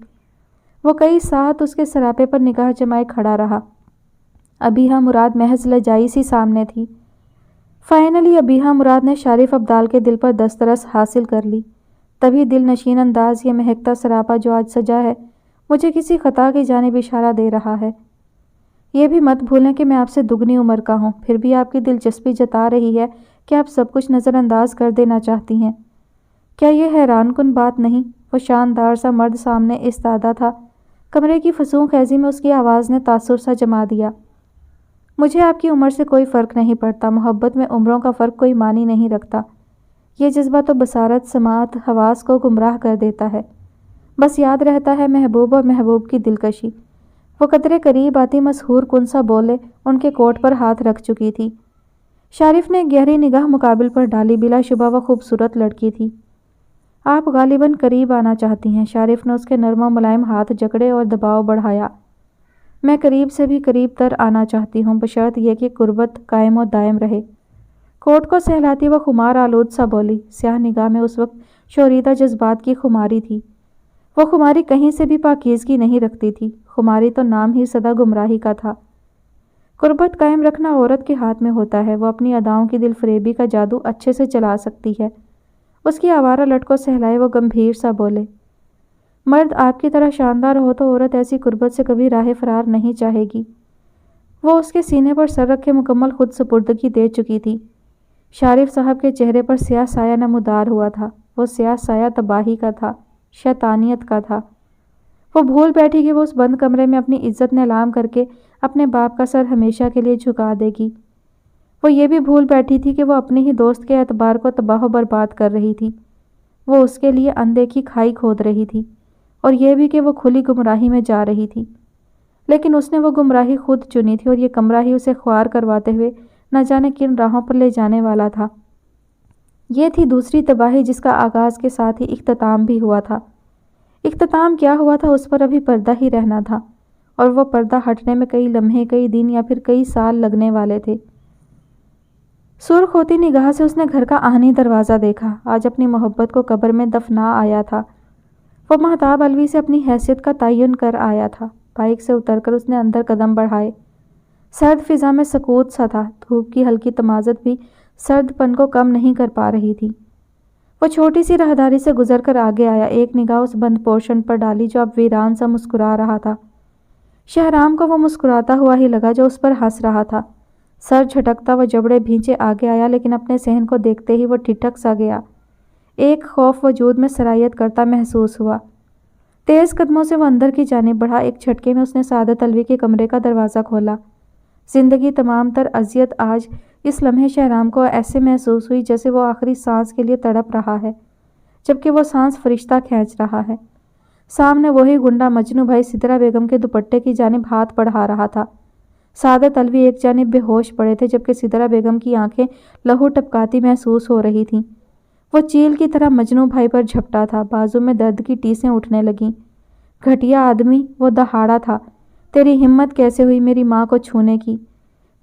وہ کئی ساعت اس کے سراپے پر نگاہ جمائے کھڑا رہا۔ ابیحا مراد محض لجائی سی سامنے تھی۔ فائنلی ابیحا مراد نے شارف ابدال کے دل پر دسترس حاصل کر لی۔ تبھی دل نشین انداز یہ مہکتا سراپا جو آج سجا ہے مجھے کسی خطا کی جانب اشارہ دے رہا ہے۔ یہ بھی مت بھولیں کہ میں آپ سے دگنی عمر کا ہوں، پھر بھی آپ کی دلچسپی جتا رہی ہے کہ آپ سب کچھ نظر انداز کر دینا چاہتی ہیں۔ کیا یہ حیران کن بات نہیں؟ وہ شاندار سا مرد سامنے ایستادہ تھا۔ کمرے کی فسوں خیزی میں اس کی آواز نے تاثر سا جما دیا۔ مجھے آپ کی عمر سے کوئی فرق نہیں پڑتا۔ محبت میں عمروں کا فرق کوئی معنی نہیں رکھتا۔ یہ جذبہ تو بصارت، سماعت، حواس کو گمراہ کر دیتا ہے۔ بس یاد رہتا ہے محبوب اور محبوب کی دلکشی۔ وہ قدرے قریب آتی مسحور کن سا بولے، ان کے کوٹ پر ہاتھ رکھ چکی تھی۔ شارف نے گہری نگاہ مقابل پر ڈالی۔ بلا شبہ وہ خوبصورت لڑکی تھی۔ آپ غالباً قریب آنا چاہتی ہیں۔ شارف نے اس کے نرم و ملائم ہاتھ جکڑے اور دباؤ بڑھایا۔ میں قریب سے بھی قریب تر آنا چاہتی ہوں، بشرط یہ کہ قربت قائم و دائم رہے۔ کوٹ کو سہلاتی وہ خمار آلود سا بولی۔ سیاہ نگاہ میں اس وقت شوریدہ جذبات کی خماری تھی۔ وہ خماری کہیں سے بھی پاکیزگی نہیں رکھتی تھی۔ خماری تو نام ہی سدا گمراہی کا تھا۔ قربت قائم رکھنا عورت کے ہاتھ میں ہوتا ہے۔ وہ اپنی اداؤں کی دل فریبی کا جادو اچھے سے چلا سکتی ہے۔ اس کی آوارہ لٹ کو سہلائے وہ گمبھیر سا بولے، مرد آپ کی طرح شاندار ہو تو عورت ایسی قربت سے کبھی راہ فرار نہیں چاہے گی۔ وہ اس کے سینے پر سر رکھے مکمل خود سپردگی دے چکی تھی۔ شارف صاحب کے چہرے پر سیاہ سایہ نمودار ہوا تھا۔ وہ سیاہ سایہ تباہی کا تھا، شیطانیت کا تھا۔ وہ بھول بیٹھی کہ وہ اس بند کمرے میں اپنی عزت نیلام کر کے اپنے باپ کا سر ہمیشہ کے لیے جھکا دے گی۔ وہ یہ بھی بھول بیٹھی تھی کہ وہ اپنے ہی دوست کے اعتبار کو تباہ و برباد کر رہی تھی۔ وہ اس کے لیے اندیکھی کھائی کھود رہی تھی، اور یہ بھی کہ وہ کھلی گمراہی میں جا رہی تھی۔ لیکن اس نے وہ گمراہی خود چنی تھی، اور یہ کمرہ ہی اسے خوار کرواتے ہوئے نہ جانے کن راہوں پر لے جانے والا تھا۔ یہ تھی دوسری تباہی جس کا آغاز کے ساتھ ہی اختتام بھی ہوا تھا۔ اختتام کیا ہوا تھا اس پر ابھی پردہ ہی رہنا تھا، اور وہ پردہ ہٹنے میں کئی لمحے، کئی دن یا پھر کئی سال لگنے والے تھے۔ سرخ ہوتی نگاہ سے اس نے گھر کا آہنی دروازہ دیکھا۔ آج اپنی محبت کو قبر میں دفنا آیا تھا۔ وہ مہتاب الوی سے اپنی حیثیت کا تعین کر آیا تھا۔ بائک سے اتر کر اس نے اندر قدم بڑھائے۔ سرد فضا میں سکوت سا تھا۔ دھوپ کی ہلکی تمازت بھی سرد پن کو کم نہیں کر پا رہی تھی۔ وہ چھوٹی سی راہداری سے گزر کر آگے آیا۔ ایک نگاہ اس بند پورشن پر ڈالی جو اب ویران سا مسکرا رہا تھا۔ شہرام کو وہ مسکراتا ہوا ہی لگا جو اس پر ہنس رہا تھا۔ سر جھٹکتا وہ جبڑے بھینچے آگے آیا، لیکن اپنے صحن کو دیکھتے ہی وہ ٹھٹک سا گیا۔ ایک خوف وجود میں سرایت کرتا محسوس ہوا۔ تیز قدموں سے وہ اندر کی جانب بڑھا۔ ایک جھٹکے میں اس نے سعادت الوی کے کمرے کا دروازہ کھولا۔ زندگی تمام تر اذیت آج اس لمحے شہرام کو ایسے محسوس ہوئی جیسے وہ آخری سانس کے لیے تڑپ رہا ہے، جبکہ وہ سانس فرشتہ کھینچ رہا ہے۔ سامنے وہی گنڈا مجنو بھائی سدرا بیگم کے دوپٹے کی جانب ہاتھ بڑھا رہا تھا۔ سعادت علوی ایک جانب بے ہوش پڑے تھے، جبکہ سدرا بیگم کی آنکھیں لہو ٹپکاتی محسوس ہو رہی تھیں۔ وہ چیل کی طرح مجنو بھائی پر جھپٹا تھا، بازو میں درد کی ٹیسیں اٹھنے لگیں۔ گھٹیا آدمی، وہ دہاڑا تھا، تیری ہمت کیسے ہوئی میری ماں کو چھونے کی؟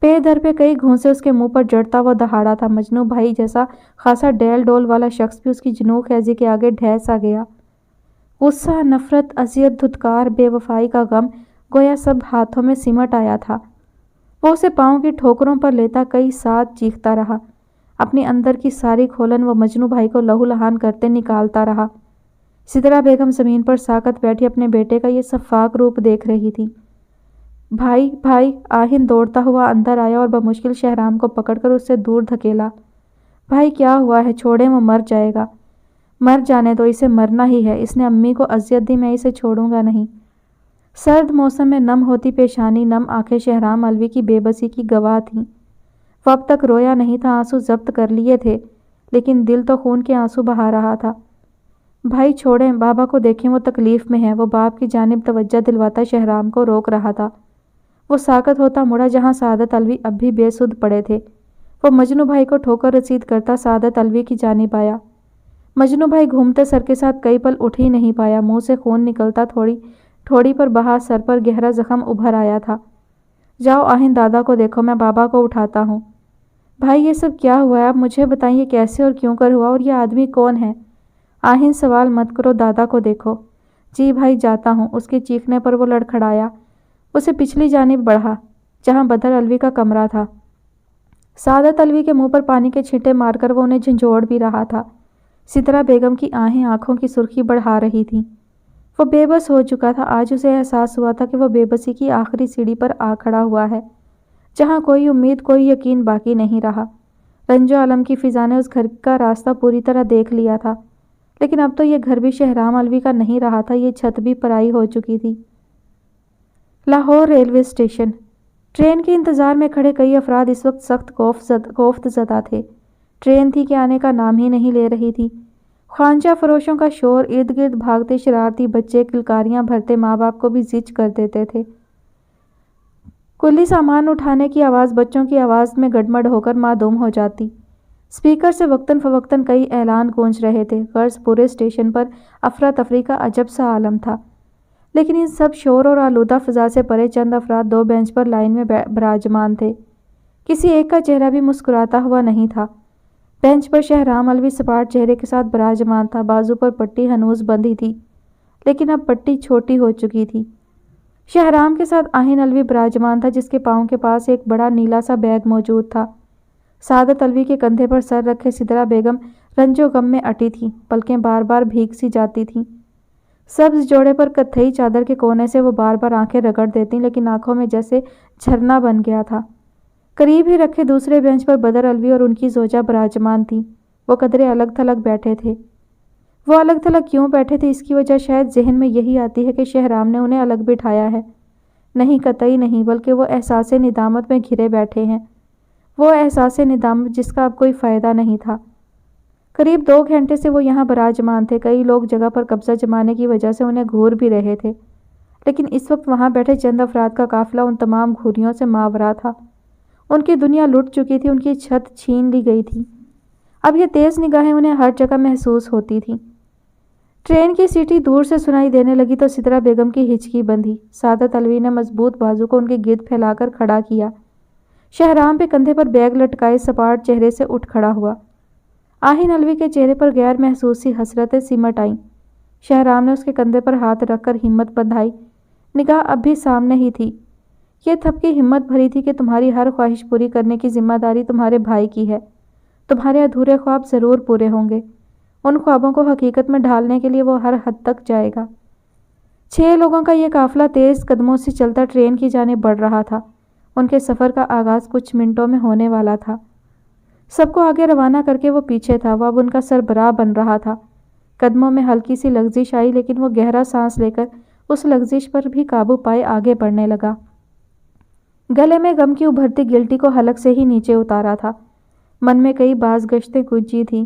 پے در پہ کئی گھونسے اس کے منہ پر جڑتا وہ دہاڑا تھا۔ مجنو بھائی جیسا خاصا ڈیل ڈول والا شخص بھی اس کی جنون خیزی کے آگے ڈھہ سا گیا۔ غصہ، نفرت، اذیت، دھتکار، بے وفائی کا غم گویا سب ہاتھوں میں سمٹ آیا تھا۔ وہ اسے پاؤں کی ٹھوکروں پر لیتا کئی ساتھ چیختا رہا۔ اپنی اندر کی ساری کھولن وہ مجنو بھائی کو لہو لہان کرتے نکالتا رہا۔ سدرا بیگم زمین پر ساکت بیٹھی اپنے بیٹے کا یہ سفاک روپ دیکھ رہی تھی۔ بھائی بھائی آہن دوڑتا ہوا اندر آیا اور بمشکل شہرام کو پکڑ کر اس سے دور دھکیلا۔ بھائی کیا ہوا ہے؟ چھوڑیں، وہ مر جائے گا۔ مر جانے دو، اسے مرنا ہی ہے۔ اس نے امی کو اذیت دی، میں اسے چھوڑوں گا نہیں۔ سرد موسم میں نم ہوتی پیشانی، نم آنکھیں شہرام علوی کی بے بسی کی گواہ تھیں۔ وہ اب تک رویا نہیں تھا، آنسو ضبط کر لیے تھے، لیکن دل تو خون کے آنسو بہا رہا تھا۔ بھائی چھوڑیں، بابا کو دیکھیں، وہ تکلیف میں ہے۔ وہ باپ کی جانب توجہ دلواتا شہرام کو روک رہا تھا۔ وہ ساکت ہوتا مڑا جہاں سعادت علوی اب بھی بے سدھ پڑے تھے۔ وہ مجنو بھائی کو ٹھوکر رسید کرتا سعادت علوی کی جانب آیا۔ مجنو بھائی گھومتے سر کے ساتھ کئی پل اٹھ ہی نہیں پایا، منہ سے خون نکلتا تھوڑی پر بہا، سر پر گہرا زخم ابھر آیا تھا۔ جاؤ آہن دادا کو دیکھو، میں بابا کو اٹھاتا ہوں۔ بھائی یہ سب کیا ہوا ہے؟ آپ مجھے بتائیں، کیسے اور کیوں کر ہوا، اور یہ آدمی کون ہے؟ آہن سوال مت کرو، دادا کو دیکھو۔ جی بھائی جاتا ہوں۔ اس کے چیخنے پر وہ لڑکھڑایا، اسے پچھلی جانب بڑھا جہاں بدر علوی کا کمرہ تھا۔ سعادت علوی کے منہ پر پانی کے چھینٹے مار کر وہ انہیں جھنجھوڑ بھی رہا تھا۔ سدرا بیگم کی آہیں آنکھوں کی سرخی بڑھا رہی تھیں۔ وہ بے بس ہو چکا تھا۔ آج اسے احساس ہوا تھا کہ وہ بے بسی کی آخری سیڑھی پر آ کھڑا ہوا ہے، جہاں کوئی امید، کوئی یقین باقی نہیں رہا۔ رنج و الم کی فضا نے اس گھر کا راستہ پوری طرح دیکھ لیا تھا، لیکن اب تو یہ گھر بھی شہرام علوی کا نہیں رہا تھا، یہ چھت بھی پرائی ہو چکی تھی۔ Lahore railway station. ٹرین کے انتظار میں کھڑے کئی افراد اس وقت سخت کوفت زدہ تھے۔ ٹرین تھی کہ آنے کا نام ہی نہیں لے رہی تھی۔ خوانچہ فروشوں کا شور، ارد گرد بھاگتے شرارتی بچے، کلکاریاں بھرتے ماں باپ کو بھی زچ کر دیتے تھے۔ کلی سامان اٹھانے کی آواز بچوں کی آواز میں گڈمڈ ہو کر معدوم ہو جاتی۔ اسپیکر سے وقتاً فوقتاً کئی اعلان گونج رہے تھے، غرض پورے اسٹیشن پر افراتفری کا عجب سا عالم تھا۔ لیکن ان سب شور اور آلودہ فضا سے پرے چند افراد دو بینچ پر لائن میں براجمان تھے۔ کسی ایک کا چہرہ بھی مسکراتا ہوا نہیں تھا۔ بینچ پر شہرام علوی سپاٹ چہرے کے ساتھ براجمان تھا، بازو پر پٹی ہنوز بندھی تھی، لیکن اب پٹی چھوٹی ہو چکی تھی۔ شہرام کے ساتھ آہن علوی براجمان تھا، جس کے پاؤں کے پاس ایک بڑا نیلا سا بیگ موجود تھا۔ سعادت علوی کے کندھے پر سر رکھے سدرا بیگم رنج و غم میں اٹی تھی، پلکیں بار بار بھیگ سی جاتی تھیں۔ سبز جوڑے پر کتھئی چادر کے کونے سے وہ بار بار آنکھیں رگڑ دیتی، لیکن آنکھوں میں جیسے جھرنا بن گیا تھا۔ قریب ہی رکھے دوسرے بینچ پر بدر علوی اور ان کی زوجہ براجمان تھیں۔ وہ قدرے الگ تھلگ بیٹھے تھے۔ وہ الگ تھلگ کیوں بیٹھے تھے، اس کی وجہ شاید ذہن میں یہی آتی ہے کہ شہرام نے انہیں الگ بٹھایا ہے۔ نہیں، قطعی نہیں، بلکہ وہ احساس ندامت میں گھرے بیٹھے ہیں، وہ احساس ندامت جس کا اب کوئی فائدہ نہیں تھا۔ قریب 2 گھنٹے سے وہ یہاں براجمان تھے۔ کئی لوگ جگہ پر قبضہ جمانے کی وجہ سے انہیں گھور بھی رہے تھے، لیکن اس وقت وہاں بیٹھے چند افراد کا قافلہ ان تمام گھوریوں سے ماورا تھا۔ ان کی دنیا لٹ چکی تھی، ان کی چھت چھین لی گئی تھی۔ اب یہ تیز نگاہیں انہیں ہر جگہ محسوس ہوتی تھیں۔ ٹرین کی سیٹی دور سے سنائی دینے لگی تو سدرا بیگم کی ہچکی بندھی۔ سعادت علوی نے مضبوط بازو کو ان کے گرد پھیلا کر کھڑا کیا۔ شہرام پہ کندھے پر بیگ لٹکائے سپاٹ چہرے سے اٹھ کھڑا ہوا۔ آہن علوی کے چہرے پر غیر محسوس سی حسرتیں سمٹ آئیں۔ شہرام نے اس کے کندھے پر ہاتھ رکھ کر ہمت بندھائی، نگاہ اب بھی سامنے ہی تھی۔ یہ تھپکی ہمت بھری تھی کہ تمہاری ہر خواہش پوری کرنے کی ذمہ داری تمہارے بھائی کی ہے۔ تمہارے ادھورے خواب ضرور پورے ہوں گے۔ ان خوابوں کو حقیقت میں ڈھالنے کے لیے وہ ہر حد تک جائے گا۔ 6 لوگوں کا یہ قافلہ تیز قدموں سے چلتا ٹرین کی جانب بڑھ رہا تھا۔ ان کے سفر کا آغاز کچھ منٹوں میں ہونے والا تھا۔ سب کو آگے روانہ کر کے وہ پیچھے تھا۔ وہ اب ان کا سربراہ بن رہا تھا۔ قدموں میں ہلکی سی لغزش آئی، لیکن وہ گہرا سانس لے کر اس لغزش پر بھی قابو پائے آگے بڑھنے لگا۔ گلے میں غم کی ابھرتی گلٹی کو حلق سے ہی نیچے اتارا تھا۔ من میں کئی باز گشتیں گونجی تھیں۔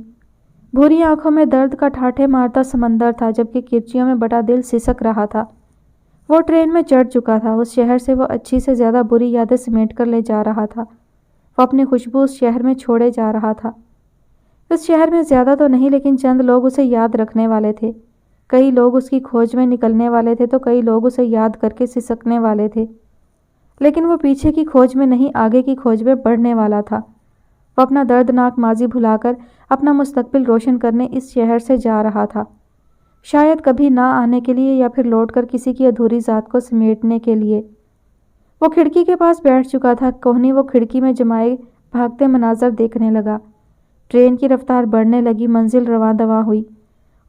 بھوری آنکھوں میں درد کا ٹھاٹھے مارتا سمندر تھا، جبکہ کرچیوں میں بٹا دل سسک رہا تھا۔ وہ ٹرین میں چڑھ چکا تھا۔ اس شہر سے وہ اچھی سے زیادہ بری یادیں سمیٹ کر لے جا رہا تھا۔ وہ اپنی خوشبو اس شہر میں چھوڑے جا رہا تھا۔ اس شہر میں زیادہ تو نہیں، لیکن چند لوگ اسے یاد رکھنے والے تھے۔ کئی لوگ اس کی کھوج میں نکلنے والے تھے تو کئی لوگ اسے یاد کر کے سسکنے والے تھے، لیکن وہ پیچھے کی کھوج میں نہیں، آگے کی کھوج میں بڑھنے والا تھا۔ وہ اپنا دردناک ماضی بھلا کر اپنا مستقبل روشن کرنے اس شہر سے جا رہا تھا، شاید کبھی نہ آنے کے لیے یا پھر لوٹ کر کسی کی ادھوری ذات کو سمیٹنے کے لیے۔ وہ کھڑکی کے پاس بیٹھ چکا تھا۔ کوہنی وہ کھڑکی میں جمائے بھاگتے مناظر دیکھنے لگا۔ ٹرین کی رفتار بڑھنے لگی، منزل رواں دواں ہوئی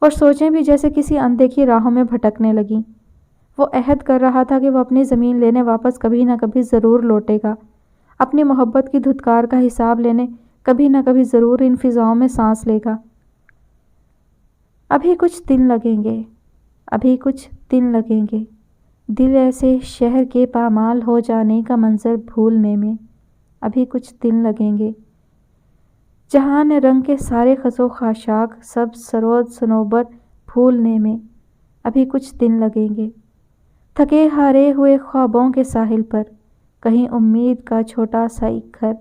اور سوچیں بھی جیسے کسی اندیکھی راہوں میں بھٹکنے لگیں۔ وہ عہد کر رہا تھا کہ وہ اپنی زمین لینے واپس کبھی نہ کبھی ضرور لوٹے گا، اپنی محبت کی دھتکار کا حساب لینے کبھی نہ کبھی ضرور ان فضاؤں میں سانس لے گا۔ ابھی کچھ دن لگیں گے، ابھی کچھ دن لگیں گے، دل ایسے شہر کے پامال ہو جانے کا منظر بھولنے میں، ابھی کچھ دن لگیں گے۔ جہان رنگ کے سارے خس و خاشاک سب سرود سنوبر پھولنے میں، ابھی کچھ دن لگیں گے۔ تھکے ہارے ہوئے خوابوں کے ساحل پر کہیں امید کا چھوٹا سا ایک گھر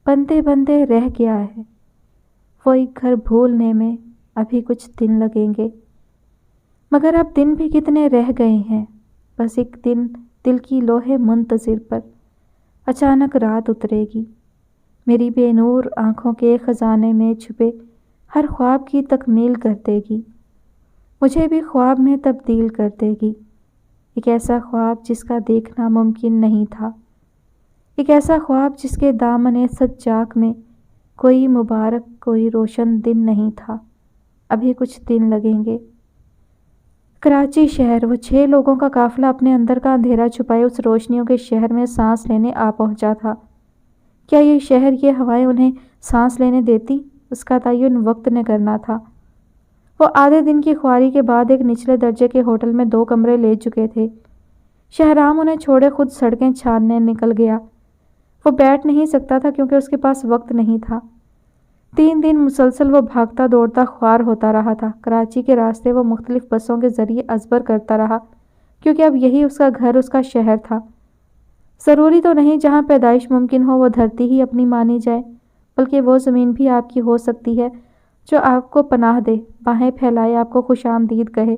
بنتے بنتے رہ گیا ہے۔ وہ ایک گھر بھولنے میں ابھی کچھ دن لگیں گے۔ مگر اب دن بھی کتنے رہ گئے ہیں، بس ایک دن دل کی لوہے منتظر پر اچانک رات اترے گی، میری بے نور آنکھوں کے خزانے میں چھپے ہر خواب کی تکمیل کر دے گی، مجھے بھی خواب میں تبدیل کر دے گی۔ ایک ایسا خواب جس کا دیکھنا ممکن نہیں تھا، ایک ایسا خواب جس کے دامن سجاک میں کوئی مبارک کوئی روشن دن نہیں تھا، ابھی کچھ دن لگیں گے۔ کراچی شہر، وہ 6 لوگوں کا قافلہ اپنے اندر کا اندھیرا چھپائے اس روشنیوں کے شہر میں سانس لینے آ پہنچا تھا۔ کیا یہ شہر، یہ ہوائیں انہیں سانس لینے دیتی؟ اس کا تعین وقت نے کرنا تھا۔ وہ آدھے دن کی خواری کے بعد ایک نچلے درجے کے ہوٹل میں 2 کمرے لے چکے تھے۔ شہرام انہیں چھوڑے خود سڑکیں چھاننے نکل گیا۔ وہ بیٹھ نہیں سکتا تھا کیونکہ اس کے پاس وقت نہیں تھا۔ 3 دن مسلسل وہ بھاگتا دوڑتا خوار ہوتا رہا تھا۔ کراچی کے راستے وہ مختلف بسوں کے ذریعے ازبر کرتا رہا، کیونکہ اب یہی اس کا گھر، اس کا شہر تھا۔ ضروری تو نہیں جہاں پیدائش ممکن ہو وہ دھرتی ہی اپنی مانی جائے، بلکہ وہ زمین بھی آپ کی ہو سکتی ہے جو آپ کو پناہ دے، باہیں پھیلائے، آپ کو خوش آمدید کہے۔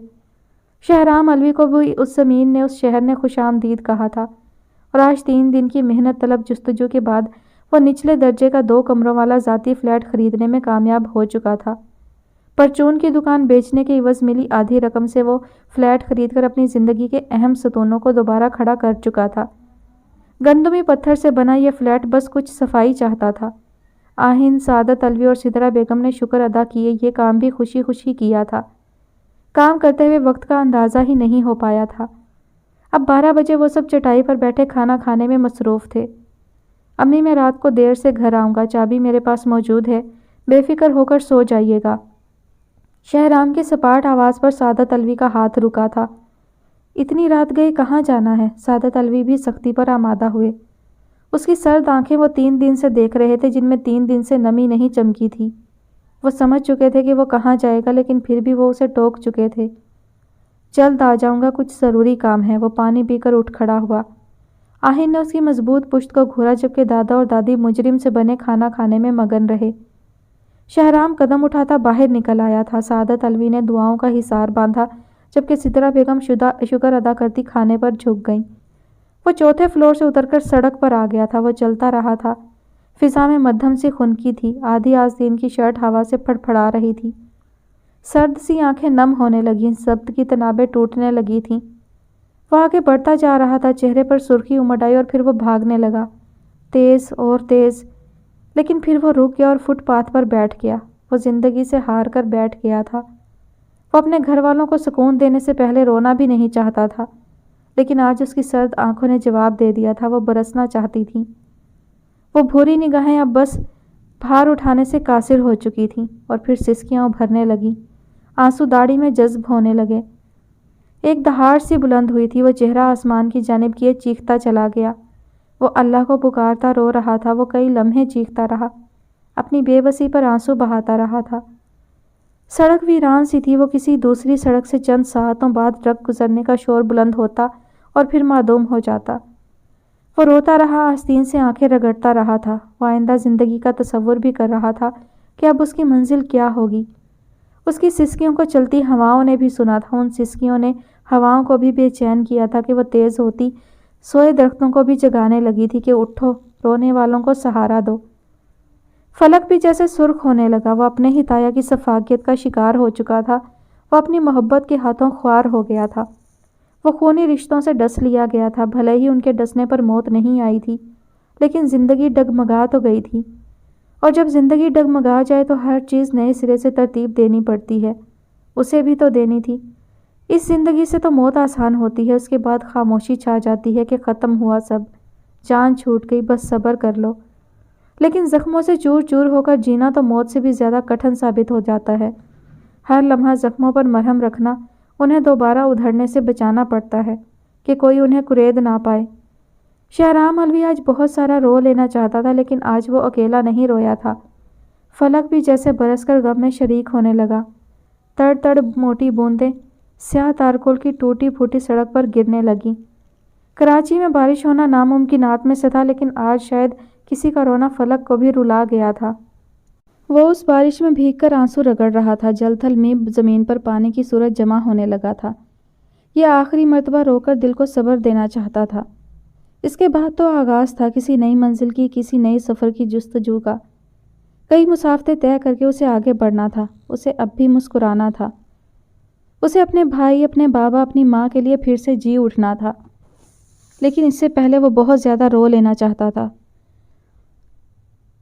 شہرام علوی کو بھی اس زمین نے، اس شہر نے خوش آمدید کہا تھا، اور آج 3 دن کی محنت طلب جستجو کے بعد وہ نچلے درجے کا 2 کمروں والا ذاتی فلیٹ خریدنے میں کامیاب ہو چکا تھا۔ پرچون کی دکان بیچنے کے عوض ملی آدھی رقم سے وہ فلیٹ خرید کر اپنی زندگی کے اہم ستونوں کو دوبارہ کھڑا کر چکا تھا۔ گندمی پتھر سے بنا یہ فلیٹ بس کچھ صفائی چاہتا تھا۔ آہن، سعادت علوی اور سدرا بیگم نے شکر ادا کیے، یہ کام بھی خوشی خوشی کیا تھا۔ کام کرتے ہوئے وقت کا اندازہ ہی نہیں ہو پایا تھا۔ اب 12 بجے وہ سب چٹائی پر بیٹھے کھانا کھانے میں مصروف تھے۔ امی، میں رات کو دیر سے گھر آؤں گا، چابی میرے پاس موجود ہے، بے فکر ہو کر سو جائیے گا۔ شہرام کی سپاٹ آواز پر سعادت علوی کا ہاتھ رکا تھا۔ اتنی رات گئے کہاں جانا ہے؟ سعادت علوی بھی سختی پر آمادہ ہوئے۔ اس کی سرد آنکھیں وہ 3 دن سے دیکھ رہے تھے، جن میں 3 دن سے نمی نہیں چمکی تھی۔ وہ سمجھ چکے تھے کہ وہ کہاں جائے گا، لیکن پھر بھی وہ اسے ٹوک چکے تھے۔ جلد آ جاؤں گا، کچھ ضروری کام ہے۔ وہ پانی پی کر اٹھ کھڑا ہوا۔ آہن نے اس کی مضبوط پشت کو گھورا، جبکہ دادا اور دادی مجرم سے بنے کھانا کھانے میں مگن رہے۔ شہرام قدم اٹھاتا باہر نکل آیا تھا۔ سعادت علوی نے دعاؤں کا حصار باندھا، جبکہ سدرا بیگم شکر ادا کرتی کھانے پر جھک گئیں۔ وہ 4تھے فلور سے اتر کر سڑک پر آ گیا تھا۔ وہ چلتا رہا تھا۔ فضا میں مدھم سی خنکی تھی، آدھی آستین کی شرٹ ہوا سے پھڑپھڑا رہی تھی۔ سرد سی آنکھیں نم ہونے لگیں، ضبط کی تنابیں ٹوٹنے لگی تھیں۔ وہ آگے بڑھتا جا رہا تھا، چہرے پر سرخی امڈ آئی اور پھر وہ بھاگنے لگا، تیز اور تیز، لیکن پھر وہ رک گیا اور فٹ پاتھ پر بیٹھ گیا۔ وہ زندگی سے ہار کر بیٹھ گیا تھا۔ وہ اپنے گھر والوں کو سکون دینے سے پہلے رونا بھی نہیں چاہتا تھا، لیکن آج اس کی سرد آنکھوں نے جواب دے دیا تھا۔ وہ برسنا چاہتی تھیں۔ وہ بھوری نگاہیں اب بس بھار اٹھانے سے قاصر ہو چکی تھیں، اور پھر سسکیاں ابھرنے لگیں، آنسو داڑھی میں جذب ہونے لگے۔ ایک دہاڑ سی بلند ہوئی تھی، وہ چہرہ آسمان کی جانب کیے چیختا چلا گیا۔ وہ اللہ کو پکارتا رو رہا تھا۔ وہ کئی لمحے چیختا رہا، اپنی بے بسی پر آنسو بہاتا رہا تھا۔ سڑک ویران سی تھی۔ وہ کسی دوسری سڑک سے چند ساعتوں بعد ٹرک گزرنے کا شور بلند ہوتا اور پھر معدوم ہو جاتا۔ وہ روتا رہا، آستین سے آنکھیں رگڑتا رہا تھا۔ وہ آئندہ زندگی کا تصور بھی کر رہا تھا کہ اب اس کی منزل کیا ہوگی۔ اس کی سسکیوں کو چلتی ہواؤں نے بھی سنا تھا۔ ان سسکیوں نے ہواؤں کو بھی بے چین کیا تھا کہ وہ تیز ہوتی سوئے درختوں کو بھی جگانے لگی تھی کہ اٹھو، رونے والوں کو سہارا دو۔ فلک بھی جیسے سرخ ہونے لگا۔ وہ اپنے ہی تایا کی سفاکیت کا شکار ہو چکا تھا۔ وہ اپنی محبت کے ہاتھوں خوار ہو گیا تھا۔ وہ خونی رشتوں سے ڈس لیا گیا تھا۔ بھلے ہی ان کے ڈسنے پر موت نہیں آئی تھی، لیکن زندگی ڈگمگا تو گئی تھی، اور جب زندگی ڈگمگا جائے تو ہر چیز نئے سرے سے ترتیب دینی پڑتی ہے۔ اسے بھی تو دینی تھی۔ اس زندگی سے تو موت آسان ہوتی ہے، اس کے بعد خاموشی چھا جاتی ہے کہ ختم ہوا سب، جان چھوٹ گئی، بس صبر کر لو۔ لیکن زخموں سے چور چور ہو کر جینا تو موت سے بھی زیادہ کٹھن ثابت ہو جاتا ہے۔ ہر لمحہ زخموں پر مرہم رکھنا، انہیں دوبارہ ادھڑنے سے بچانا پڑتا ہے کہ کوئی انہیں کرید نہ پائے۔ شہرام الوی آج بہت سارا رو لینا چاہتا تھا، لیکن آج وہ اکیلا نہیں رویا تھا۔ فلک بھی جیسے برس کر غم میں شریک ہونے لگا۔ تڑ تڑ موٹی بوندیں سیاہ تارکول کی ٹوٹی پھوٹی سڑک پر گرنے لگیں۔ کراچی میں بارش ہونا ناممکنات میں سے تھا، لیکن آج شاید کسی کا رونا فلک کو بھی رلا گیا تھا۔ وہ اس بارش میں بھیگ کر آنسو رگڑ رہا تھا۔ جل تھل میں زمین پر پانی کی صورت جمع ہونے لگا تھا۔ یہ آخری مرتبہ رو کر دل کو صبر دینا چاہتا تھا۔ اس کے بعد تو آغاز تھا کسی نئی منزل کی، کسی نئے سفر کی جستجو کا۔ کئی مسافتیں طے کر کے اسے آگے بڑھنا تھا۔ اسے اب بھی مسکرانا تھا۔ اسے اپنے بھائی، اپنے بابا، اپنی ماں کے لیے پھر سے جی اٹھنا تھا، لیکن اس سے پہلے وہ بہت زیادہ رو لینا چاہتا تھا۔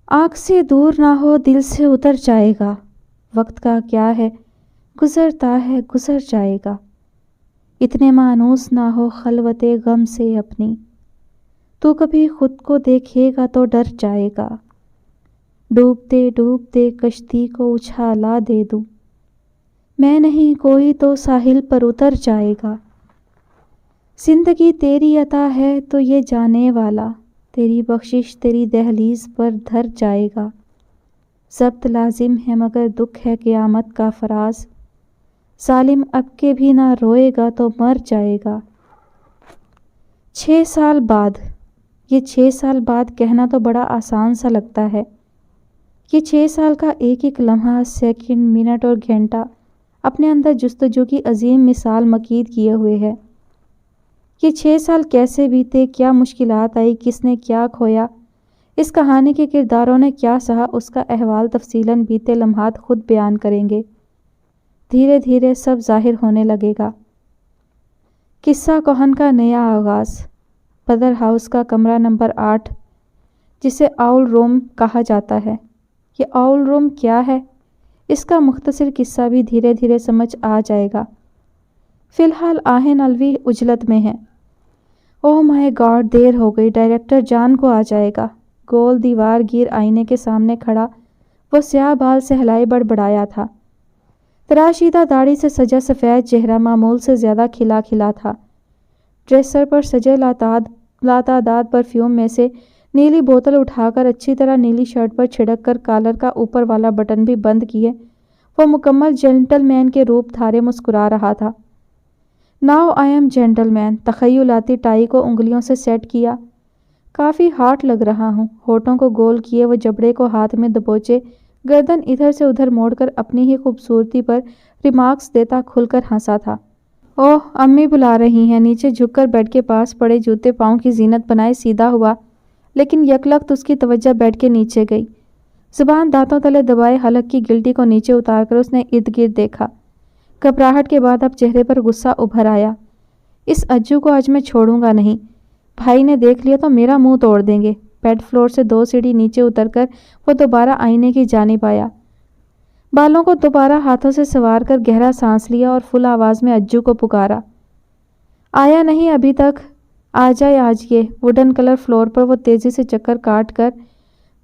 آنکھ سے دور نہ ہو، دل سے اتر جائے گا، وقت کا کیا ہے، گزرتا ہے گزر جائے گا، اتنے مانوس نہ ہو خلوت غم سے اپنی، تو کبھی خود کو دیکھے گا تو ڈر جائے گا، ڈوبتے ڈوبتے کشتی کو اچھالا دے دوں، میں نہیں کوئی تو ساحل پر اتر جائے گا، زندگی تیری عطا ہے تو یہ جانے والا، تیری بخشش تیری دہلیز پر دھر جائے گا، ضبط لازم ہے مگر دکھ ہے قیامت کا فراز، ظالم اب کے بھی نہ روئے گا تو مر جائے گا۔ 6 سال بعد، یہ 6 سال بعد کہنا تو بڑا آسان سا لگتا ہے۔ یہ 6 سال کا ایک ایک لمحہ، سیکنڈ، منٹ اور گھنٹہ اپنے اندر جستجو کی عظیم مثال مقید کیے ہوئے ہے۔ یہ 6 سال کیسے بیتے، کیا مشکلات آئی، کس نے کیا کھویا، اس کہانی کے کرداروں نے کیا سہا، اس کا احوال تفصیلاً بیتے لمحات خود بیان کریں گے۔ دھیرے دھیرے سب ظاہر ہونے لگے گا۔ قصہ کہن کا نیا آغاز۔ بدر ہاؤس کا کمرہ نمبر 8، جسے آؤل روم کہا جاتا ہے۔ یہ آؤل روم کیا ہے، اس کا مختصر قصہ بھی دھیرے دھیرے سمجھ آ جائے گا۔ فی الحال آہن الوی عجلت میں ہے۔ اوہ مائی گاڈ، دیر ہو گئی، ڈائریکٹر جان کو آ جائے گا۔ گول دیوار گیر آئینے کے سامنے کھڑا وہ سیاہ بال سہلائے بڑبڑایا تھا۔ تراشیدہ داڑھی سے سجا سفید چہرہ معمول سے زیادہ کھلا کھلا تھا۔ ڈریسر پر سجے لاتعداد پرفیوم میں سے نیلی بوتل اٹھا کر اچھی طرح نیلی شرٹ پر چھڑک کر کالر کا اوپر والا بٹن بھی بند کیے وہ مکمل جینٹل مین کے روپ دھارے مسکرا رہا تھا۔ Now I am gentleman. تخیلاتی ٹائی کو انگلیوں سے سیٹ کیا۔ کافی ہاٹ لگ رہا ہوں۔ ہونٹوں کو گول کیے وہ جبڑے کو ہاتھ میں دبوچے گردن ادھر سے ادھر موڑ کر اپنی ہی خوبصورتی پر ریمارکس دیتا کھل کر ہنسا تھا۔ اوہ امی بلا رہی ہیں۔ نیچے جھک کر بیڈ کے پاس پڑے جوتے پاؤں کی زینت بنائے سیدھا ہوا، لیکن یکلخت اس کی توجہ بیڈ کے نیچے گئی۔ زبان دانتوں تلے دبائے حلق کی گلٹی کو نیچے اتار کر اس نے ارد گرد دیکھا۔ گھبراہٹ کے بعد اب چہرے پر غصہ ابھر آیا۔ اس اجو کو آج میں چھوڑوں گا نہیں۔ بھائی نے دیکھ لیا تو میرا منہ توڑ دیں گے۔ بیڈ فلور سے 2 سیڑھی نیچے اتر کر وہ دوبارہ آئینے کی جانب آیا۔ بالوں کو دوبارہ ہاتھوں سے سنوار کر گہرا سانس لیا اور فل آواز میں اجو کو پکارا۔ آیا نہیں ابھی تک؟ آ جائے آج یہ۔ ووڈن کلر فلور پر وہ تیزی سے چکر کاٹ کر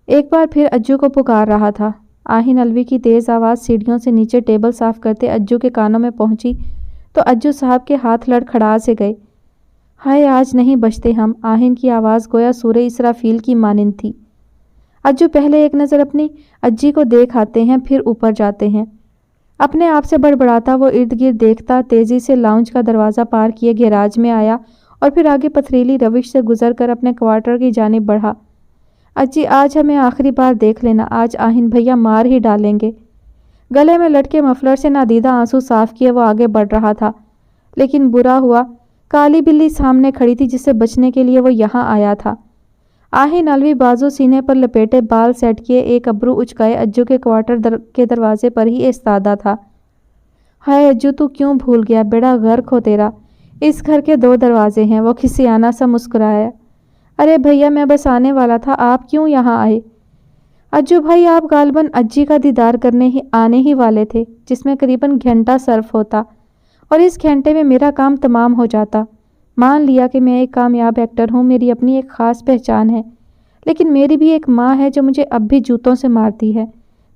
ایک بار پھر اجو کو پکار رہا تھا۔ آہن الوی کی تیز آواز سیڑھیوں سے نیچے ٹیبل صاف کرتے اجو کے کانوں میں پہنچی تو اجو صاحب کے ہاتھ لڑکھڑا سے گئے۔ ہائے آج نہیں بچتے ہم۔ آہن کی آواز گویا سورہ اسرافیل کی مانند تھی۔ اجو پہلے ایک نظر اپنی اجی کو دیکھ آتے ہیں، پھر اوپر جاتے ہیں۔ اپنے آپ سے بڑبڑاتا وہ ارد گرد دیکھتا تیزی سے لاؤنج کا دروازہ پار کیے گیراج میں آیا اور پھر آگے پتھریلی روش سے گزر کر اپنے کوارٹر کی جانب بڑھا۔ اجی آج ہمیں آخری بار دیکھ لینا، آج آہن بھیا مار ہی ڈالیں گے۔ گلے میں لٹکے مفلر سے نادیدہ آنسو صاف کیے وہ آگے بڑھ رہا تھا، لیکن برا ہوا کالی بلی سامنے کھڑی تھی جس سے بچنے کے لیے وہ یہاں آیا تھا۔ آہن الوی بازو سینے پر لپیٹے بال سیٹ کیے ایک ابرو اچکائے اجو کے کوارٹر کے دروازے پر ہی ایستادہ تھا۔ ہائے اجو تو کیوں بھول گیا، بیڑا غرق ہو تیرا، اس گھر کے 2 دروازے ہیں۔ وہ کھسیانہ سا مسکرایا۔ ارے بھیا میں بس آنے والا تھا، آپ کیوں یہاں آئے؟ اجو بھائی آپ غالباً اجی کا دیدار کرنے آنے ہی والے تھے، جس میں قریباً گھنٹہ صرف ہوتا اور اس گھنٹے میں میرا کام تمام ہو جاتا۔ مان لیا کہ میں ایک کامیاب ایکٹر ہوں، میری اپنی ایک خاص پہچان ہے، لیکن میری بھی ایک ماں ہے جو مجھے اب بھی جوتوں سے مارتی ہے،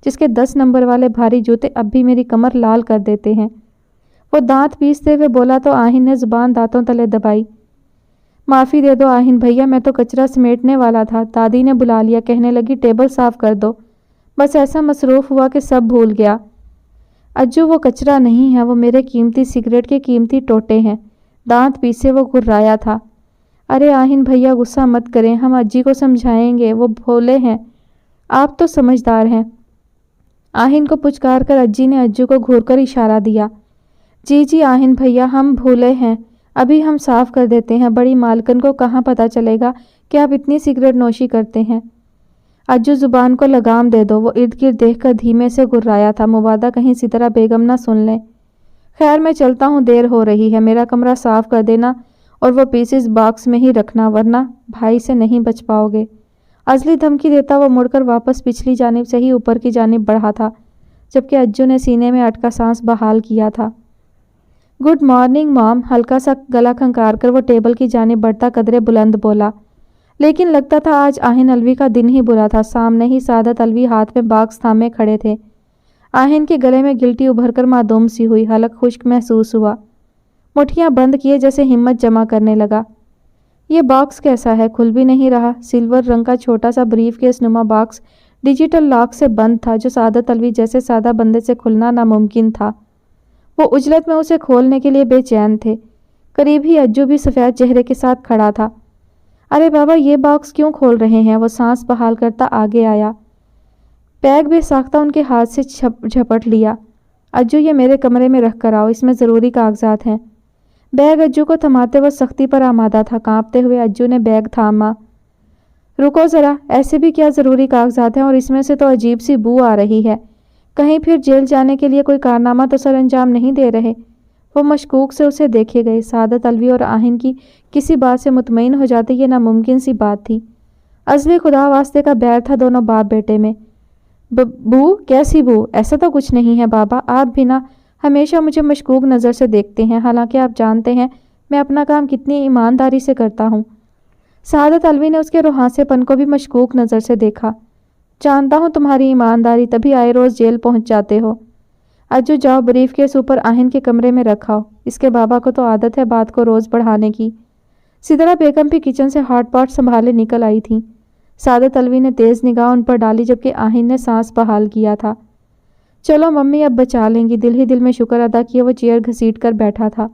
جس کے 10 نمبر والے بھاری جوتے اب بھی میری کمر لال کر دیتے ہیں۔ وہ دانت پیستے ہوئے بولا تو آہن نے زبان دانتوں تلے دبائی۔ معافی دے دو آہن بھیا، میں تو کچرا سمیٹنے والا تھا، دادی نے بلا لیا، کہنے لگی ٹیبل صاف کر دو، بس ایسا مصروف ہوا کہ سب بھول گیا۔ اجو وہ کچرا نہیں ہے، وہ میرے قیمتی سگریٹ کے قیمتی ٹوٹے ہیں۔ دانت پیسے وہ گھرایا تھا۔ ارے آہن بھیا غصہ مت کریں، ہم اجی کو سمجھائیں گے، وہ بھولے ہیں، آپ تو سمجھدار ہیں۔ آہن کو پچکار کر اجی نے اجو کو گھور کر اشارہ دیا۔ جی آہن بھیا ہم بھولے ہیں، ابھی ہم صاف کر دیتے ہیں، بڑی مالکن کو کہاں پتہ چلے گا کہ آپ اتنی سگریٹ نوشی کرتے ہیں۔ اجو زبان کو لگام دے دو، وہ ارد گرد دیکھ کر دھیمے سے گھرایا تھا، مبادا کہیں سدرا بیگم نہ سن لیں۔ خیر میں چلتا ہوں، دیر ہو رہی ہے، میرا کمرہ صاف کر دینا اور وہ پیسز باکس میں ہی رکھنا، ورنہ بھائی سے نہیں بچ پاؤ گے۔ ازلی دھمکی دیتا وہ مڑ کر واپس پچھلی جانب سے ہی اوپر کی جانب بڑھا تھا، جبکہ اجو نے سینے میں اٹکا سانس بحال کیا تھا۔ گڈ مارننگ مام، ہلکا سا گلا کھنکار کر وہ ٹیبل کی جانب بڑھتا قدرے بلند بولا، لیکن لگتا تھا آج آہن الوی کا دن ہی برا تھا۔ سامنے ہی سعادت الوی ہاتھ میں باکس تھامے کھڑے تھے۔ آہن کے گلے میں گلٹی ابھر کر معدوم سی ہوئی، حلق خشک محسوس ہوا، مٹھیاں بند کیے جیسے ہمت جمع کرنے لگا۔ یہ باکس کیسا ہے؟ کھل بھی نہیں رہا۔ سلور رنگ کا چھوٹا سا بریف کیس نما باکس ڈیجیٹل لاک سے بند تھا، جو سعادت الوی جیسے سادہ بندے سے کھلنا ناممکن تھا۔ وہ عجلت میں اسے کھولنے کے لیے بے چین تھے۔ قریب ہی اجو بھی سفید چہرے کے ساتھ کھڑا تھا۔ ارے بابا یہ باکس کیوں کھول رہے ہیں؟ وہ سانس بحال کرتا آگے آیا۔ بیگ بے ساختہ ان کے ہاتھ سے جھپٹ لیا۔ اجو یہ میرے کمرے میں رکھ کر آؤ، اس میں ضروری کاغذات ہیں۔ بیگ اجو کو تھماتے وہ سختی پر آمادہ تھا۔ کانپتے ہوئے اجو نے بیگ تھاما۔ رکو ذرا، ایسے بھی کیا ضروری کاغذات ہیں، اور اس میں سے تو عجیب سی بو آ رہی ہے، کہیں پھر جیل جانے کے لیے کوئی کارنامہ تو سر انجام نہیں دے رہے؟ وہ مشکوک سے اسے دیکھے گئے۔ سعادت الوی اور آہن کی کسی بات سے مطمئن ہو جاتے یہ ناممکن سی بات تھی۔ ازلی خدا واسطے کا بیر تھا دونوں باپ بیٹے میں۔ بو؟ کیسی بو؟ ایسا تو کچھ نہیں ہے بابا، آپ بھی نہ ہمیشہ مجھے مشکوک نظر سے دیکھتے ہیں، حالانکہ آپ جانتے ہیں میں اپنا کام کتنی ایمانداری سے کرتا ہوں۔ سعادت الوی نے اس کے روحانسے پن کو بھی مشکوک نظر سے دیکھا۔ جانتا ہوں تمہاری ایمانداری، تبھی آئے روز جیل پہنچ جاتے ہو۔ اجو جاؤ، بریف کیس اوپر آہن کے کمرے میں رکھاؤ، اس کے بابا کو تو عادت ہے بات کو روز بڑھانے کی۔ سدرا بیگم بھی کچن سے ہاٹ پاٹ سنبھالے نکل آئی تھیں۔ سعادت الوی نے تیز نگاہ ان پر ڈالی، جبکہ آہن نے سانس بحال کیا تھا۔ چلو ممی اب بچا لیں گی، دل ہی دل میں شکر ادا کیے وہ چیئر گھسیٹ کر بیٹھا تھا۔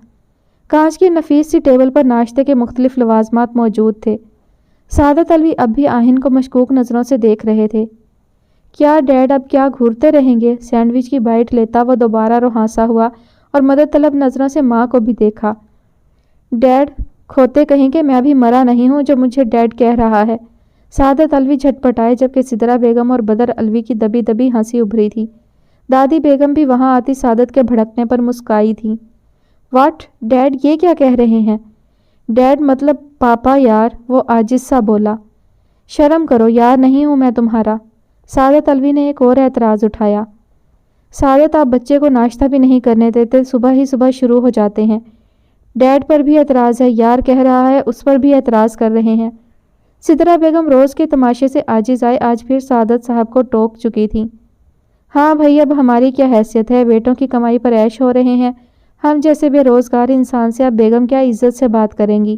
کانچ کی نفیس سی ٹیبل پر ناشتے کے مختلف لوازمات موجود تھے۔ سعادت الوی اب بھی آہن کو مشکوک نظروں سے دیکھ رہے تھے۔ کیا ڈیڈ اب کیا گھورتے رہیں گے؟ سینڈوچ کی بائٹ لیتا وہ دوبارہ روحانسا ہوا اور مدد طلب نظروں سے ماں کو بھی دیکھا۔ ڈیڈ کھوتے کہیں کہ میں ابھی مرا نہیں ہوں جو مجھے ڈیڈ کہہ رہا ہے۔ سعادت الوی جھٹ پٹائے، جبکہ سدرا بیگم اور بدر الوی کی دبی دبی ہنسی ابھری تھی۔ دادی بیگم بھی وہاں آتی سعادت کے بھڑکنے پر مسکائی تھی۔ واٹ ڈیڈ یہ کیا کہہ رہے ہیں؟ ڈیڈ مطلب پاپا یار، وہ عاجز سا بولا۔ شرم کرو یار، نہیں ہوں میں تمہارا۔ سعادت الوی نے ایک اور اعتراض اٹھایا۔ سعادت آپ بچے کو ناشتہ بھی نہیں کرنے دیتے، صبح ہی صبح شروع ہو جاتے ہیں۔ ڈیڈ پر بھی اعتراض ہے، یار کہہ رہا ہے اس پر بھی اعتراض کر رہے ہیں۔ سدرا بیگم روز کے تماشے سے عاجز آئے، آج پھر سعادت صاحب کو ٹوک چکی تھی۔ ہاں بھائی اب ہماری کیا حیثیت ہے، بیٹوں کی کمائی پر عیش ہو رہے ہیں، ہم جیسے بے روزگار انسان سے اب بیگم کیا عزت سے بات کریں گی۔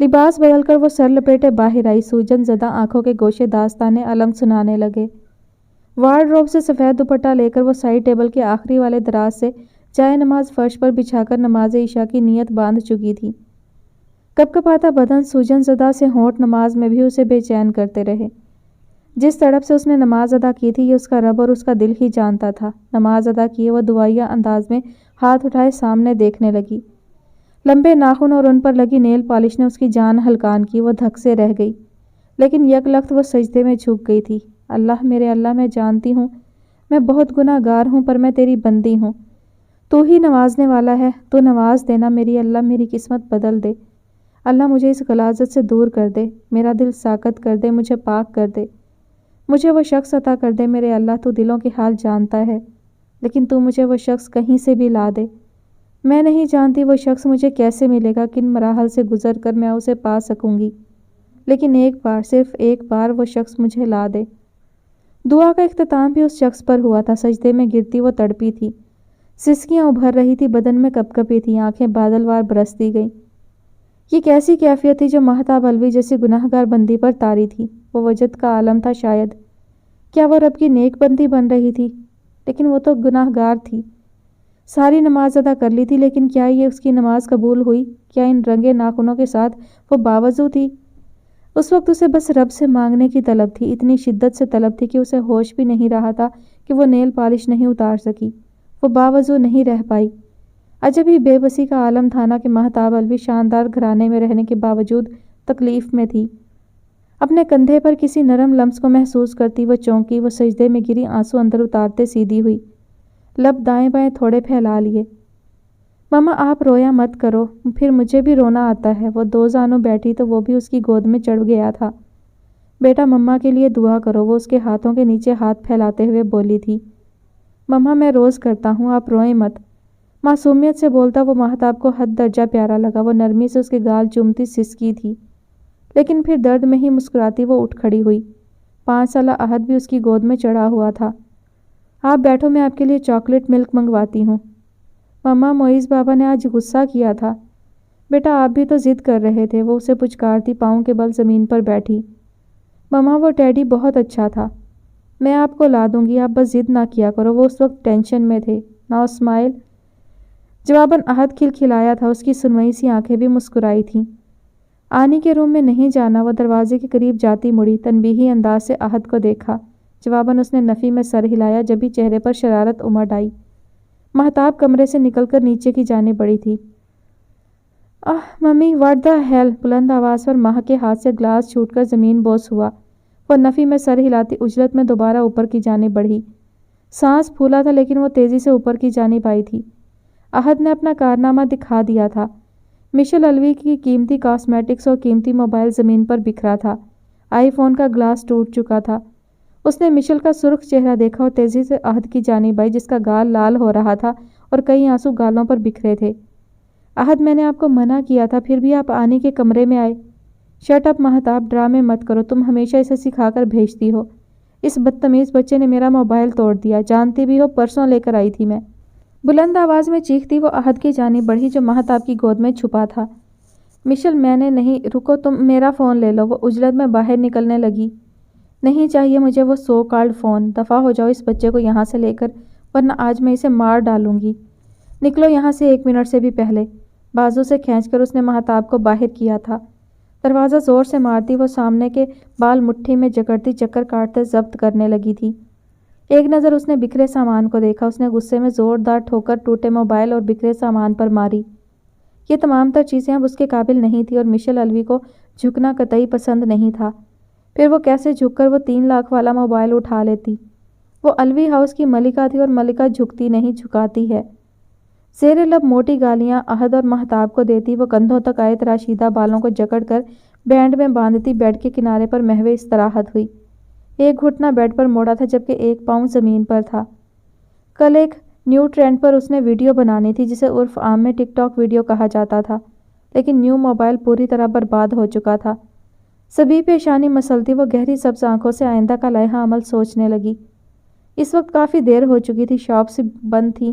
لباس بدل کر وہ سر لپیٹے باہر آئی۔ سوجن زدہ آنکھوں کے گوشے داستانِ علم سنانے لگے۔ وارڈروب سے سفید دوپٹہ لے کر وہ سائڈ ٹیبل کے آخری والے دراز سے جائے نماز فرش پر بچھا کر نماز عشاء کی نیت باندھ چکی تھی۔ کپ کپاتا بدن سوجن زدہ سے ہونٹ نماز میں بھی اسے بے چین کرتے رہے۔ جس تڑپ سے اس نے نماز ادا کی تھی یہ اس کا رب اور اس کا دل ہی جانتا تھا۔ نماز ادا کیے وہ دعائیہ انداز میں ہاتھ اٹھائے سامنے دیکھنے لگی۔ لمبے ناخن اور ان پر لگی نیل پالش نے اس کی جان ہلکان کی۔ وہ دھک سے رہ گئی، لیکن یک لخت وہ سجدے میں جھک گئی تھی۔ اللہ میرے اللہ، میں جانتی ہوں میں بہت گناہ گار ہوں، پر میں تیری بندی ہوں۔ تو ہی نوازنے والا ہے، تو نواز دینا میری اللہ، میری قسمت بدل دے۔ اللہ مجھے اس غلاظت سے دور کر دے، میرا دل ساکت کر دے، مجھے پاک کر دے، مجھے وہ شخص عطا کر دے میرے اللہ۔ تو دلوں کے حال جانتا ہے، لیکن تو مجھے وہ شخص کہیں سے بھی لا دے۔ میں نہیں جانتی وہ شخص مجھے کیسے ملے گا، کن مراحل سے گزر کر میں اسے پا سکوں گی، لیکن ایک بار، صرف ایک بار وہ شخص مجھے لا دے۔ دعا کا اختتام بھی اس شخص پر ہوا تھا۔ سجدے میں گرتی وہ تڑپی تھی، سسکیاں ابھر رہی تھی، بدن میں کپ کپی تھی، آنکھیں بادل وار برستی گئیں۔ یہ کیسی کیفیت تھی جو مہتاب الوی جیسی گناہ گار بندی پر طاری تھی؟ وہ وجد کا عالم تھا شاید۔ کیا وہ رب کی نیک بندی بن رہی تھی؟ لیکن وہ تو گناہ گار تھی۔ ساری نماز ادا کر لی تھی، لیکن کیا یہ اس کی نماز قبول ہوئی؟ کیا ان رنگے ناخنوں کے ساتھ وہ باوضو تھی؟ اس وقت اسے بس رب سے مانگنے کی طلب تھی، اتنی شدت سے طلب تھی کہ اسے ہوش بھی نہیں رہا تھا کہ وہ نیل پالش نہیں اتار سکی، وہ باوضو نہیں رہ پائی۔ عجب ہی بے بسی کا عالم تھا نا کہ مہتاب الوی شاندار گھرانے میں رہنے کے باوجود تکلیف میں تھی۔ اپنے کندھے پر کسی نرم لمس کو محسوس کرتی وہ چونکی، وہ سجدے میں گری، آنسو اندر اتارتے سیدھی ہوئی، لب دائیں بائیں تھوڑے پھیلا لیے۔ ماما آپ رویا مت کرو، پھر مجھے بھی رونا آتا ہے۔ وہ دو زانوں بیٹھی تو وہ بھی اس کی گود میں چڑھ گیا تھا۔ بیٹا مما کے لیے دعا کرو، وہ اس کے ہاتھوں کے نیچے ہاتھ پھیلاتے ہوئے بولی تھی۔ مما میں روز کرتا ہوں، آپ روئیں مت۔ معصومیت سے بولتا وہ مہتاب کو حد درجہ پیارا لگا۔ وہ نرمی سے اس کے گال چومتی سسکی تھی، لیکن پھر درد میں ہی مسکراتی وہ اٹھ کھڑی ہوئی۔ 5 سالہ احد بھی اس کی گود میں چڑھا ہوا تھا۔ آپ بیٹھو، میں آپ کے لیے چاکلیٹ ملک منگواتی ہوں۔ مما معیز بابا نے آج غصہ کیا تھا۔ بیٹا آپ بھی تو ضد کر رہے تھے، وہ اسے پچکارتی پاؤں کے بل زمین پر بیٹھی۔ مما وہ ٹیڈی بہت اچھا تھا، میں آپ کو لا دوں گی، آپ بس ضد نہ کیا کرو۔ وہ اس وقت ٹینشن میں تھے۔ Now smile. جواباً احد کھلکھلایا تھا، اس کی سنوئی سی آنکھیں بھی مسکرائی تھیں۔ آنی کے روم میں نہیں جانا۔ وہ دروازے کے قریب جاتی مڑی، تنبیہی انداز سے احد کو دیکھا۔ جواباً اس نے نفی میں سر ہلایا، جبھی چہرے پر شرارت امڈ آئی۔ مہتاب کمرے سے نکل کر نیچے کی جانب بڑھی تھی۔ Mummy what the hell! بلند آواز پر ماہ کے ہاتھ سے گلاس چھوٹ کر زمین بوس ہوا۔ وہ نفی میں سر ہلاتی عجلت میں دوبارہ اوپر کی جانب بڑھی۔ سانس پھولا تھا، لیکن وہ تیزی سے اوپر کی جانب آئی تھی۔ احد نے اپنا کارنامہ دکھا دیا تھا۔ مشل الوی کی قیمتی کاسمیٹکس اور قیمتی موبائل زمین پر بکھرا تھا۔ آئی فون کا گلاس ٹوٹ چکا تھا۔ اس نے مشل کا سرخ چہرہ دیکھا اور تیزی سے احد کی جانب آئی، جس کا گال لال ہو رہا تھا اور کئی آنسو گالوں پر بکھرے تھے۔ احد میں نے آپ کو منع کیا تھا، پھر بھی آپ آنی کے کمرے میں آئے۔ شٹ اپ مہتاب، ڈرامے مت کرو، تم ہمیشہ اسے سکھا کر بھیجتی ہو۔ اس بدتمیز بچے نے میرا موبائل توڑ دیا، جانتی بھی ہو پرسوں لے کر آئی تھی میں۔ بلند آواز میں چیختی وہ احد کی جانب بڑھی جو مہتاب کی گود میں چھپا تھا۔ مشل میں نے نہیں، رکو، تم میرا فون لے لو۔ وہ عجلت میں باہر نکلنے لگی۔ نہیں چاہیے مجھے وہ سو کالڈ فون، دفع ہو جاؤ اس بچے کو یہاں سے لے کر، ورنہ آج میں اسے مار ڈالوں گی۔ نکلو یہاں سے 1 منٹ سے بھی پہلے۔ بازو سے کھینچ کر اس نے مہتاب کو باہر کیا تھا۔ دروازہ زور سے مارتی وہ سامنے کے بال مٹھی میں جکڑتی چکر کاٹتے ضبط کرنے لگی تھی۔ ایک نظر اس نے بکھرے سامان کو دیکھا۔ اس نے غصے میں زوردار ٹھوکر ٹوٹے موبائل اور بکھرے سامان پر ماری۔ یہ تمام تر چیزیں اب اس کے قابل نہیں تھی اور مشل الوی کو جھکنا قطعی پسند نہیں تھا۔ پھر وہ کیسے جھک کر وہ 3 لاکھ والا موبائل اٹھا لیتی؟ وہ الوی ہاؤس کی ملکہ تھی اور ملکہ جھکتی نہیں، جھکاتی ہے۔ زیر لب موٹی گالیاں احد اور مہتاب کو دیتی وہ کندھوں تک آئے تراشیدہ بالوں کو جکڑ کر بینڈ میں باندھتی بیڈ کے کنارے پر محو استراحت ہوئی۔ ایک گھٹنا بیڈ پر موڑا تھا جبکہ ایک پاؤں زمین پر تھا۔ کل ایک نیو ٹرینڈ پر اس نے ویڈیو بنانی تھی جسے عرف عام میں ٹک ٹاک ویڈیو کہا جاتا تھا، لیکن نیو موبائل پوری طرح برباد ہو چکا تھا۔ سبھی پیشانی مسلتی وہ گہری سبز آنکھوں سے آئندہ کا لائحہ عمل سوچنے لگی۔ اس وقت کافی دیر ہو چکی تھی، شاپس بند تھی،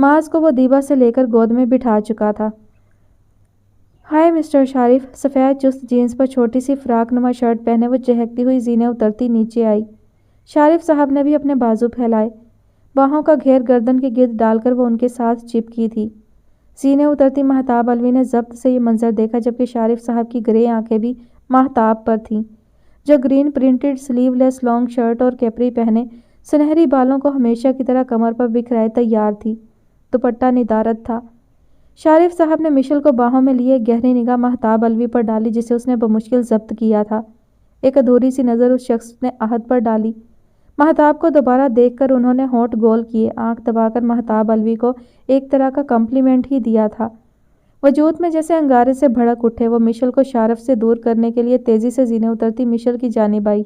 معاذ کو وہ دیبا سے لے کر گود میں بٹھا چکا تھا۔ ہائے مسٹر شارف، سفید چست جینس پر چھوٹی سی فراک نما شرٹ پہنے وہ چہکتی ہوئی زینیں اترتی نیچے آئی۔ شارف صاحب نے بھی اپنے بازو پھیلائے، باہوں کا گھیر گردن کے گرد ڈال کر وہ ان کے ساتھ چپکی تھی۔ زینیں اترتی مہتاب الوی نے ضبط سے یہ منظر دیکھا، جبکہ شارف صاحب کی گرے آنکھیں بھی مہتاب پر تھیں، جو گرین پرنٹڈ سلیو لیس لانگ شرٹ اور کیپری پہنے سنہری بالوں کو ہمیشہ کی طرح کمر پر بکھرائے تیار تھی۔ دوپٹہ ندارت تھا۔ شارف صاحب نے مشل کو باہوں میں لیے گہری نگاہ مہتاب الوی پر ڈالی، جسے اس نے بمشکل ضبط کیا تھا۔ ایک ادھوری سی نظر اس شخص نے احد پر ڈالی۔ مہتاب کو دوبارہ دیکھ کر انہوں نے ہونٹ گول کیے، آنکھ دبا کر مہتاب الوی کو ایک طرح کا کمپلیمنٹ ہی دیا تھا۔ وجود میں جیسے انگارے سے بھڑک اٹھے، وہ مشل کو شارف سے دور کرنے کے لیے تیزی سے زینیں اترتی مشل کی جانب آئی۔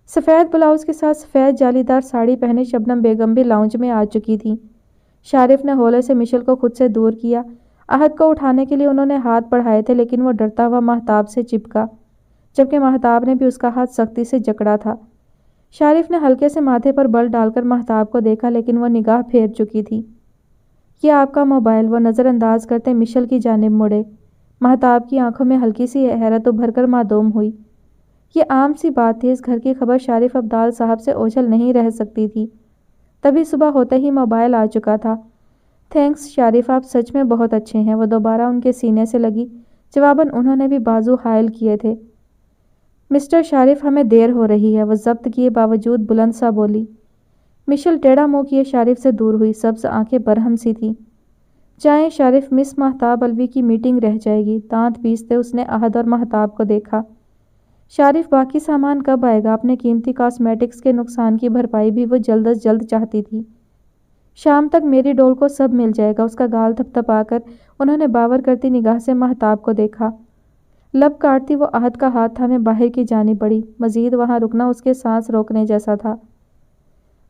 سفید بلاؤز کے ساتھ سفید جالی دار ساڑی پہنے شبنم بیگم بھی لاؤنج میں آ چکی تھیں۔ شارف نے ہولے سے مشل کو خود سے دور کیا۔ احد کو اٹھانے کے لیے انہوں نے ہاتھ بڑھائے تھے، لیکن وہ ڈرتا ہوا مہتاب سے چپکا، جبکہ مہتاب نے بھی اس کا ہاتھ سختی سے جکڑا تھا۔ شارف نے ہلکے سے ماتھے پر بل ڈال کر مہتاب کو دیکھا، لیکن وہ نگاہ پھیر چکی تھی۔ یہ آپ کا موبائل، وہ نظر انداز کرتے مشل کی جانب مڑے۔ مہتاب کی آنکھوں میں ہلکی سی حیرت ابھر کر معدوم ہوئی۔ یہ عام سی بات تھی، اس گھر کی خبر شارف ابدال صاحب سے اوجھل نہیں رہ سکتی تھی۔ تبھی صبح ہوتے ہی موبائل آ چکا تھا۔ تھینکس شارف، آپ سچ میں بہت اچھے ہیں، وہ دوبارہ ان کے سینے سے لگی۔ جواباً انہوں نے بھی بازو حائل کیے تھے۔ مسٹر شارف، ہمیں دیر ہو رہی ہے، وہ ضبط کیے باوجود بلند سا بولی۔ مشل ٹیڑھا منہ کیے شارف سے دور ہوئی، سبز آنکھیں برہم سی تھیں۔ جائیں شارف، مس مہتاب الوی کی میٹنگ رہ جائے گی۔ دانت پیستے اس نے احد اور مہتاب کو دیکھا۔ شارف، باقی سامان کب آئے گا؟ اپنے قیمتی کاسمیٹکس کے نقصان کی بھرپائی بھی وہ جلد از جلد چاہتی تھی۔ شام تک میری ڈول کو سب مل جائے گا، اس کا گال تھپ تھپا کر انہوں نے باور کرتی نگاہ سے مہتاب کو دیکھا۔ لب کاٹتی وہ احد کا ہاتھ تھامے باہر کی جانب بڑھی۔ مزید وہاں رکنا اس کے سانس روکنے جیسا تھا۔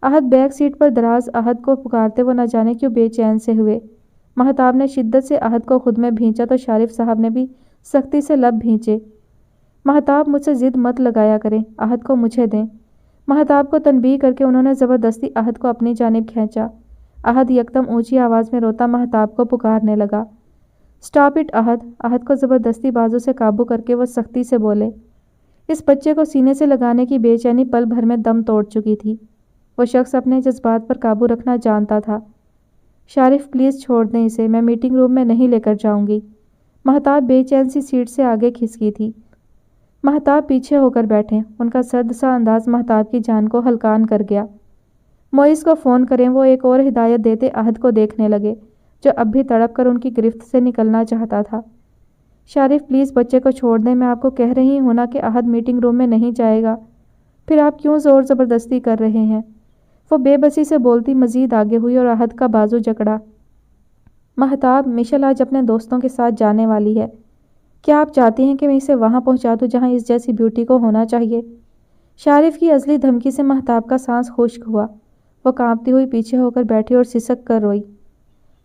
احد بیک سیٹ پر دراز احد کو پکارتے وہ نہ جانے کیوں بے چین سے ہوئے۔ مہتاب نے شدت سے احد کو خود میں بھینچا تو شارف صاحب نے بھی سختی سے لب بھینچے۔ مہتاب، مجھ سے ضد مت لگایا کریں، احد کو مجھے دیں۔ مہتاب کو تنبیہ کر کے انہوں نے زبردستی احد کو اپنی جانب کھینچا۔ احد یکدم اونچی آواز میں روتا مہتاب کو پکارنے لگا۔ اسٹاپ اٹ احد، احد کو زبردستی بازو سے قابو کر کے وہ سختی سے بولے۔ اس بچے کو سینے سے لگانے کی بے چینی پل بھر میں دم توڑ چکی تھی۔ وہ شخص اپنے جذبات پر قابو رکھنا جانتا تھا۔ شارف پلیز چھوڑ دیں اسے، میں میٹنگ روم میں نہیں لے کر جاؤں گی۔ مہتاب بے چین سی سیٹ سے آگے کھسکی تھی۔ مہتاب پیچھے ہو کر بیٹھے، ان کا سرد سا انداز مہتاب کی جان کو ہلکان کر گیا۔ معیز کو فون کریں، وہ ایک اور ہدایت دیتے احد کو دیکھنے لگے، جو اب بھی تڑپ کر ان کی گرفت سے نکلنا چاہتا تھا۔ شارف پلیز بچے کو چھوڑ دیں، میں آپ کو کہہ رہی ہوں نا کہ احد میٹنگ روم میں نہیں جائے گا، پھر آپ کیوں زور زبردستی کر رہے ہیں؟ وہ بے بسی سے بولتی مزید آگے ہوئی اور احد کا بازو جکڑا۔ مہتاب، مشل آج اپنے دوستوں کے ساتھ جانے والی ہے، کیا آپ چاہتی ہیں کہ میں اسے وہاں پہنچا دوں جہاں اس جیسی بیوٹی کو ہونا چاہیے؟ شارف کی ازلی دھمکی سے مہتاب کا سانس خشک ہوا۔ وہ کانپتی ہوئی پیچھے ہو کر بیٹھی اور سسک کر روئی۔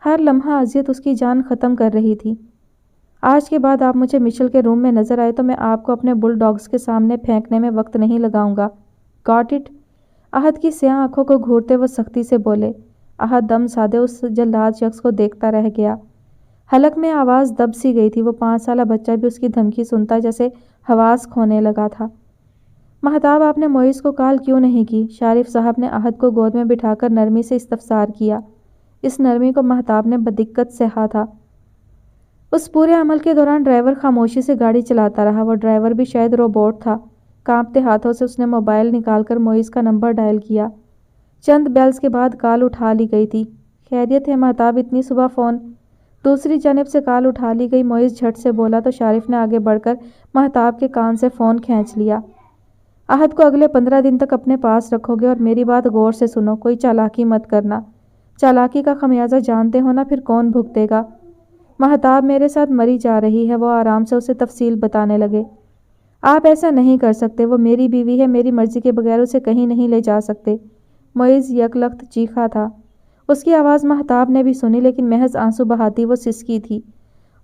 ہر لمحہ اذیت اس کی جان ختم کر رہی تھی۔ آج کے بعد آپ مجھے مشل کے روم میں نظر آئے تو میں آپ کو اپنے بل ڈاگز کے سامنے پھینکنے میں وقت نہیں لگاؤں گا، گاٹ اٹ؟ احد کی سیاہ آنکھوں کو گھورتے وہ سختی سے بولے۔ احد دم سادے اس جلاد شخص کو دیکھتا رہ گیا۔ حلق میں آواز دب سی گئی تھی، وہ 5 سالہ بچہ بھی اس کی دھمکی سنتا جیسے حواس کھونے لگا تھا۔ مہتاب، آپ نے معیز کو کال کیوں نہیں کی؟ شارف صاحب نے احد کو گود میں بٹھا کر نرمی سے استفسار کیا۔ اس نرمی کو مہتاب نے بدقت سہا تھا۔ اس پورے عمل کے دوران ڈرائیور خاموشی سے گاڑی چلاتا رہا۔ وہ ڈرائیور بھی شاید روبوٹ تھا۔ کانپتے ہاتھوں سے اس نے موبائل نکال کر معیز کا نمبر ڈائل کیا۔ چند بیلز کے بعد کال اٹھا لی گئی تھی۔ خیریت ہے مہتاب، اتنی صبح فون؟ دوسری جانب سے کال اٹھا لی گئی۔ معیز جھٹ سے بولا تو شارف نے آگے بڑھ کر مہتاب کے کان سے فون کھینچ لیا۔ احد کو اگلے 15 دن تک اپنے پاس رکھو گے، اور میری بات غور سے سنو، کوئی چالاکی مت کرنا۔ چالاکی کا خمیازہ جانتے ہو نا، پھر کون بھگتے گا؟ مہتاب میرے ساتھ مری جا رہی ہے، وہ آرام سے اسے تفصیل بتانے لگے۔ آپ ایسا نہیں کر سکتے، وہ میری بیوی ہے، میری مرضی کے بغیر اسے کہیں نہیں لے جا سکتے۔ معیز یک لخت چیخا تھا۔ اس کی آواز مہتاب نے بھی سنی، لیکن محض آنسو بہاتی وہ سسکی تھی۔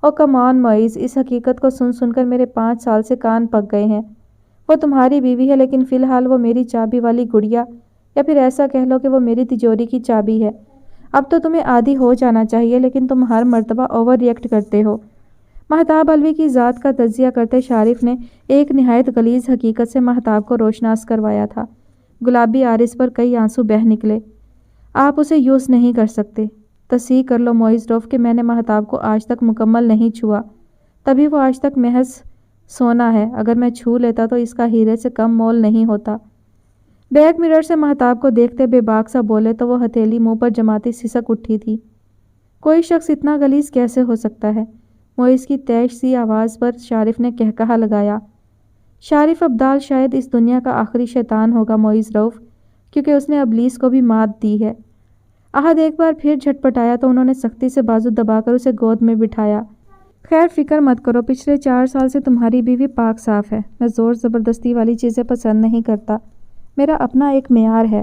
او کم آن معیز، اس حقیقت کو سن سن کر میرے 5 سال سے کان پک گئے ہیں۔ وہ تمہاری بیوی ہے، لیکن فی الحال وہ میری چابی والی گڑیا، یا پھر ایسا کہہ لو کہ وہ میری تجوری کی چابی ہے۔ اب تو تمہیں عادی ہو جانا چاہیے، لیکن تم ہر مرتبہ اوور ریئیکٹ کرتے ہو۔ مہتاب الوی کی ذات کا تجزیہ کرتے شارف نے ایک نہایت غلیظ حقیقت سے مہتاب کو روشناس کروایا تھا۔ گلابی آرس پر کئی آنسو بہہ نکلے۔ آپ اسے یوز نہیں کر سکتے۔ تصحیح کر لو موئز کہ میں نے مہتاب کو آج تک مکمل نہیں چھوا، تبھی وہ آج تک محض سونا ہے۔ اگر میں چھو لیتا تو اس کا ہیرے سے کم مول نہیں ہوتا۔ بیک مرر سے مہتاب کو دیکھتے بے باک سا بولے تو وہ ہتھیلی منہ پر جماتی سسک اٹھی تھی۔ کوئی شخص اتنا غلیظ کیسے ہو سکتا ہے؟ موئز کی تیش سی آواز پر شارف نے کہکہا لگایا۔ شارف ابدال شاید اس دنیا کا آخری شیطان ہوگا موئز رؤف، کیونکہ اس نے ابلیس کو بھی مات دی ہے۔ احد ایک بار پھر جھٹپٹایا تو انہوں نے سختی سے بازو دبا کر اسے گود میں بٹھایا۔ خیر فکر مت کرو، پچھلے 4 سال سے تمہاری بیوی پاک صاف ہے۔ میں زور زبردستی والی چیزیں پسند نہیں کرتا۔ میرا اپنا ایک معیار ہے۔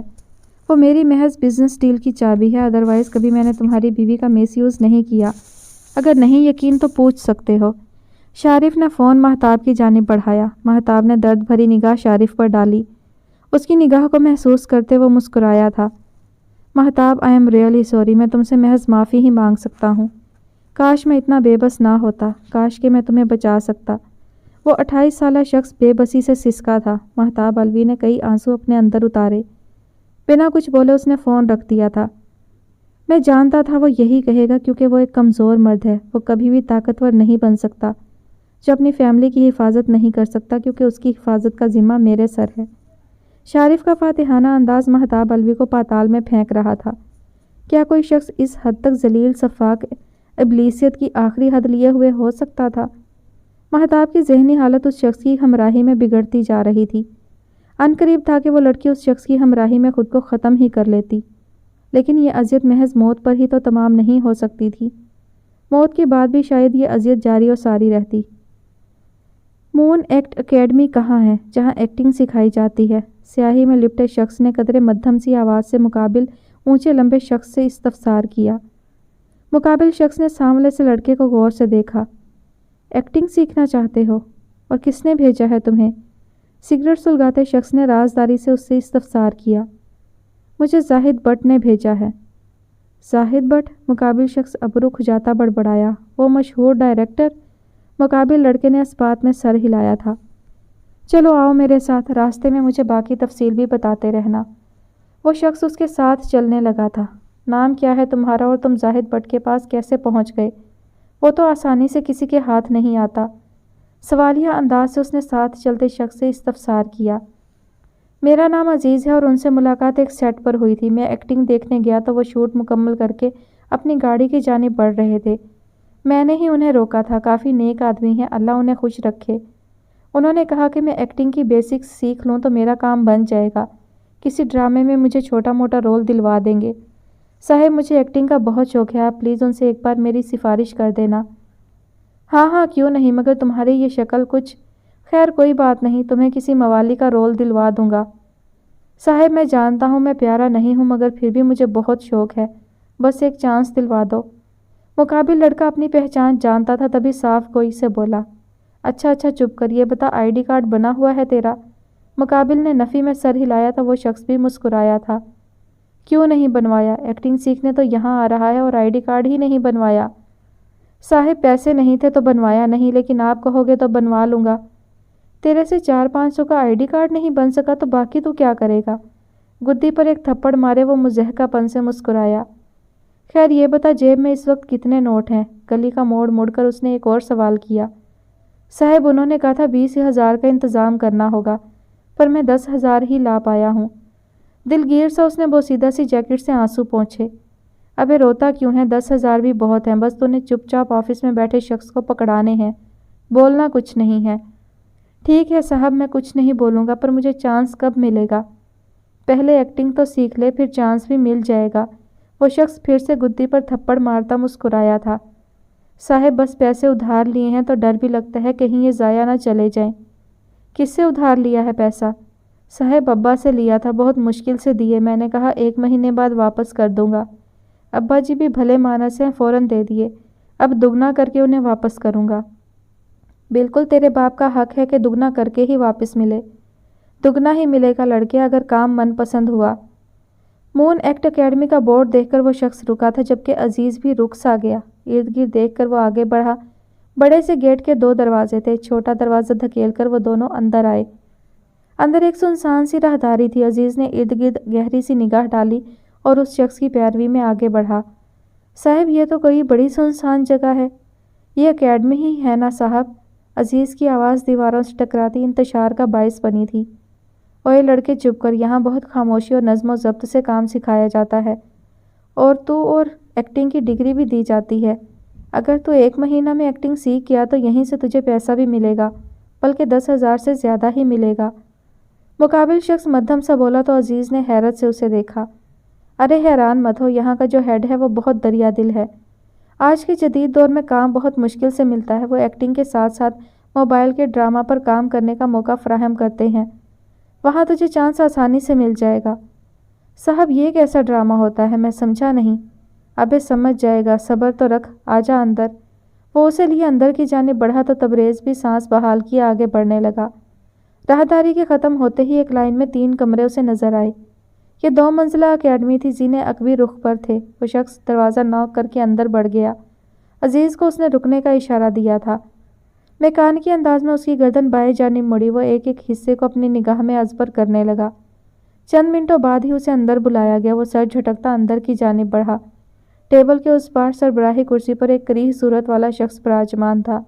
وہ میری محض بزنس ڈیل کی چابی ہے، ادروائز کبھی میں نے تمہاری بیوی کا مس یوز نہیں کیا۔ اگر نہیں یقین تو پوچھ سکتے ہو۔ شارف نے فون مہتاب کی جانب بڑھایا۔ مہتاب نے درد بھری نگاہ شارف پر ڈالی۔ اس کی نگاہ کو محسوس کرتے وہ مسکرایا تھا۔ Mehtab I am really sorry, میں تم سے محض معافی ہی مانگ سکتا ہوں۔ کاش میں اتنا بے بس نہ ہوتا، کاش کہ میں تمہیں بچا سکتا۔ وہ 28 سالہ شخص بے بسی سے سسکا تھا۔ مہتاب الوی نے کئی آنسو اپنے اندر اتارے۔ بنا کچھ بولے اس نے فون رکھ دیا تھا۔ میں جانتا تھا وہ یہی کہے گا، کیونکہ وہ ایک کمزور مرد ہے۔ وہ کبھی بھی طاقتور نہیں بن سکتا جو اپنی فیملی کی حفاظت نہیں کر سکتا، کیونکہ اس کی حفاظت کا ذمہ میرے سر ہے۔ شارف کا فاتحانہ انداز مہتاب الوی کو پاتال میں پھینک رہا تھا۔ کیا کوئی شخص اس حد تک ذلیل سفاک ابلیسیت کی آخری حد لیے ہوئے ہو سکتا تھا؟ مہتاب کی ذہنی حالت اس شخص کی ہمراہی میں بگڑتی جا رہی تھی۔ عنقریب تھا کہ وہ لڑکی اس شخص کی ہمراہی میں خود کو ختم ہی کر لیتی، لیکن یہ اذیت محض موت پر ہی تو تمام نہیں ہو سکتی تھی۔ موت کے بعد بھی شاید یہ اذیت جاری و ساری رہتی۔ مون ایکٹ اکیڈمی کہاں ہے جہاں ایکٹنگ سکھائی جاتی ہے؟ سیاہی میں لپٹے شخص نے قدرے مدھم سی آواز سے مقابل اونچے لمبے شخص سے استفسار کیا۔ مقابل شخص نے سامنے سے لڑکے کو غور سے دیکھا۔ ایکٹنگ سیکھنا چاہتے ہو؟ اور کس نے بھیجا ہے تمہیں؟ سگریٹ سلگاتے شخص نے رازداری سے اس سے استفسار کیا۔ مجھے زاہد بٹ نے بھیجا ہے۔ زاہد بٹ؟ مقابل شخص ابرو کھجاتا بڑبڑایا۔ وہ مشہور ڈائریکٹر؟ مقابل لڑکے نے اس بات میں سر ہلایا تھا۔ چلو آؤ میرے ساتھ، راستے میں مجھے باقی تفصیل بھی بتاتے رہنا۔ وہ شخص اس کے ساتھ چلنے لگا تھا۔ نام کیا ہے تمہارا اور تم زاہد بٹ کے پاس کیسے پہنچ گئے؟ وہ تو آسانی سے کسی کے ہاتھ نہیں آتا۔ سوالیہ انداز سے اس نے ساتھ چلتے شخص سے استفسار کیا۔ میرا نام عزیز ہے اور ان سے ملاقات ایک سیٹ پر ہوئی تھی۔ میں ایکٹنگ دیکھنے گیا تو وہ شوٹ مکمل کر کے اپنی گاڑی کی جانب بڑھ رہے تھے۔ میں نے ہی انہیں روکا تھا۔ کافی نیک آدمی ہیں، اللہ انہیں خوش رکھے۔ انہوں نے کہا کہ میں ایکٹنگ کی بیسکس سیکھ لوں تو میرا کام بن جائے گا، کسی ڈرامے میں مجھے چھوٹا موٹا رول دلوا دیں گے۔ صاحب مجھے ایکٹنگ کا بہت شوق ہے، آپ پلیز ان سے ایک بار میری سفارش کر دینا۔ ہاں ہاں کیوں نہیں، مگر تمہاری یہ شکل کچھ… خیر کوئی بات نہیں، تمہیں کسی موالی کا رول دلوا دوں گا۔ صاحب میں جانتا ہوں میں پیارا نہیں ہوں، مگر پھر بھی مجھے بہت شوق ہے، بس ایک چانس دلوا دو۔ مقابل لڑکا اپنی پہچان جانتا تھا، تبھی صاف گوئی سے بولا۔ اچھا چپ کر، یہ بتا آئی ڈی کارڈ بنا ہوا ہے تیرا؟ مقابل نے نفی میں سر ہلایا تو وہ شخص بھی مسکرایا تھا۔ کیوں نہیں بنوایا؟ ایکٹنگ سیکھنے تو یہاں آ رہا ہے اور آئی ڈی کارڈ ہی نہیں بنوایا؟ صاحب پیسے نہیں تھے تو بنوایا نہیں، لیکن آپ کہو گے تو بنوا لوں گا۔ تیرے سے 400-500 کا آئی ڈی کارڈ نہیں بن سکا تو باقی تو کیا کرے گا؟ گدی پر ایک تھپڑ مارے وہ مضحکہ پن سے مسکرایا۔ خیر یہ بتا جیب میں اس وقت کتنے نوٹ ہیں؟ گلی کا موڑ مڑ کر اس نے ایک اور سوال کیا۔ صاحب انہوں نے کہا تھا 20,000 کا انتظام کرنا ہوگا، پر میں 10,000 ہی لا پایا ہوں۔ دلگیر سا اس نے بوسیدہ سی جیکٹ سے آنسو پونچھے۔ ابے روتا کیوں ہے، 10,000 بھی بہت ہیں، بس تو نے چپ چاپ آفس میں بیٹھے شخص کو پکڑانے ہیں، بولنا کچھ نہیں ہے۔ ٹھیک ہے صاحب میں کچھ نہیں بولوں گا، پر مجھے چانس کب ملے گا؟ پہلے ایکٹنگ تو سیکھ لے، پھر چانس بھی مل جائے گا۔ وہ شخص پھر سے گدی پر تھپڑ مارتا مسکرایا تھا۔ صاحب بس پیسے ادھار لیے ہیں تو ڈر بھی لگتا ہے کہیں یہ ضائع نہ چلے جائیں۔ کس سے ادھار لیا ہے پیسہ؟ صاحب ابا سے لیا تھا، بہت مشکل سے دیے، میں نے کہا 1 مہینے بعد واپس کر دوں گا۔ ابا جی بھی بھلے مانس ہیں، فوراً دے دیے، اب دگنا کر کے انہیں واپس کروں گا۔ بالکل تیرے باپ کا حق ہے کہ دگنا کر کے ہی واپس ملے۔ دگنا ہی ملے گا لڑکے، اگر کام من پسند ہوا۔ مون ایکٹ اکیڈمی کا بورڈ دیکھ کر وہ شخص رکا تھا، جبکہ عزیز بھی رک سا گیا۔ ارد گرد دیکھ کر وہ آگے بڑھا۔ بڑے سے گیٹ کے 2 دروازے تھے۔ چھوٹا دروازہ دھکیل کر وہ دونوں اندر آئے۔ اندر ایک سنسان سی راہداری تھی۔ عزیز نے ارد گرد گہری سی نگاہ ڈالی اور اس شخص کی پیروی میں آگے بڑھا۔ صاحب، یہ تو کوئی بڑی سنسان جگہ ہے۔ یہ اکیڈمی ہی ہے نا صاحب؟ عزیز کی آواز دیواروں سے ٹکراتی انتشار کا باعث بنی تھی۔ اوئے لڑکے چپ کر، یہاں بہت خاموشی اور نظم و ضبط سے کام سکھایا جاتا ہے، اور ایکٹنگ کی ڈگری بھی دی جاتی ہے۔ اگر تو 1 مہینہ میں ایکٹنگ سیکھ گیا تو یہیں سے تجھے پیسہ بھی ملے گا، بلکہ 10,000 سے زیادہ ہی ملے گا۔ مقابل شخص مدھم سا بولا تو عزیز نے حیرت سے اسے دیکھا۔ ارے حیران مت ہو، یہاں کا جو ہیڈ ہے وہ بہت دریا دل ہے۔ آج کے جدید دور میں کام بہت مشکل سے ملتا ہے۔ وہ ایکٹنگ کے ساتھ ساتھ موبائل کے ڈرامہ پر کام کرنے کا موقع فراہم کرتے ہیں۔ وہاں تجھے چانس آسانی سے مل جائے گا۔ صاحب، یہ کیسا ڈرامہ ہوتا ہے؟ میں سمجھا نہیں۔ ابے سمجھ جائے گا، صبر تو رکھ، آجا اندر۔ وہ اسے لیے اندر کی جانب بڑھا تو تبریز بھی سانس بحال کیے آگے بڑھنے لگا۔ راہداری کے ختم ہوتے ہی ایک لائن میں 3 کمرے اسے نظر آئے۔ یہ 2 منزلہ اکیڈمی تھی، زینے عقبی رخ پر تھے۔ وہ شخص دروازہ نوک کر کے اندر بڑھ گیا۔ عزیز کو اس نے رکنے کا اشارہ دیا تھا۔ میکانیکی انداز میں اس کی گردن بائیں جانب مڑی۔ وہ ایک ایک حصے کو اپنی نگاہ میں ازبر کرنے لگا۔ چند منٹوں بعد ہی اسے اندر بلایا گیا۔ وہ سر جھٹکتا اندر کی جانب بڑھا۔ ٹیبل کے اس پار سربراہی کرسی پر ایک کریہ صورت والا شخص براجمان تھا۔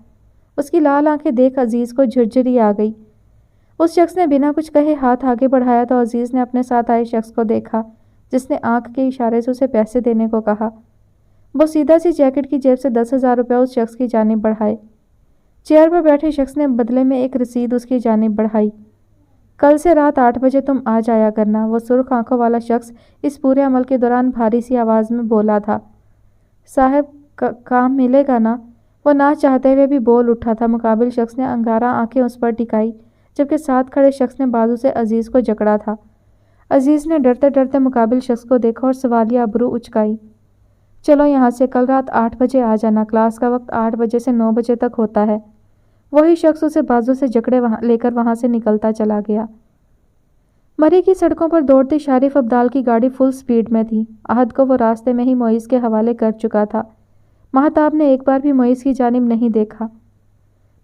اس کی لال آنکھیں دیکھ عزیز کو جھرجھری آ گئی۔ اس شخص نے بنا کچھ کہے ہاتھ آگے بڑھایا تو عزیز نے اپنے ساتھ آئے شخص کو دیکھا، جس نے آنکھ کے اشارے سے اسے پیسے دینے کو کہا۔ وہ سیدھا سی جیکٹ کی جیب سے 10,000 روپے اس شخص کی جانب بڑھائے۔ چیئر پر بیٹھے شخص نے بدلے میں ایک رسید اس کی جانب بڑھائی۔ کل سے رات 8 بجے تم آ جایا کرنا، وہ سرخ آنکھوں والا شخص اس پورے عمل کے دوران بھاری سی آواز میں بولا تھا۔ صاحب، کام ملے گا نا؟ وہ نہ چاہتے ہوئے بھی بول اٹھا تھا۔ مقابل شخص نے انگارہ آنکھیں اس پر ٹکائی، جبکہ ساتھ کھڑے شخص نے بازو سے عزیز کو جکڑا تھا۔ عزیز نے ڈرتے ڈرتے مقابل شخص کو دیکھا اور سوالیہ ابرو اچکائی۔ چلو یہاں سے، کل رات 8 بجے آ جانا، کلاس کا وقت 8 بجے سے 9 بجے تک ہوتا ہے۔ وہی شخص اسے بازو سے جکڑے لے کر وہاں سے نکلتا چلا گیا۔ مری کی سڑکوں پر دوڑتی شارف ابدال کی گاڑی فل سپیڈ میں تھی۔ احد کو وہ راستے میں ہی معیز کے حوالے کر چکا تھا۔ مہتاب نے ایک بار بھی معیز کی جانب نہیں دیکھا۔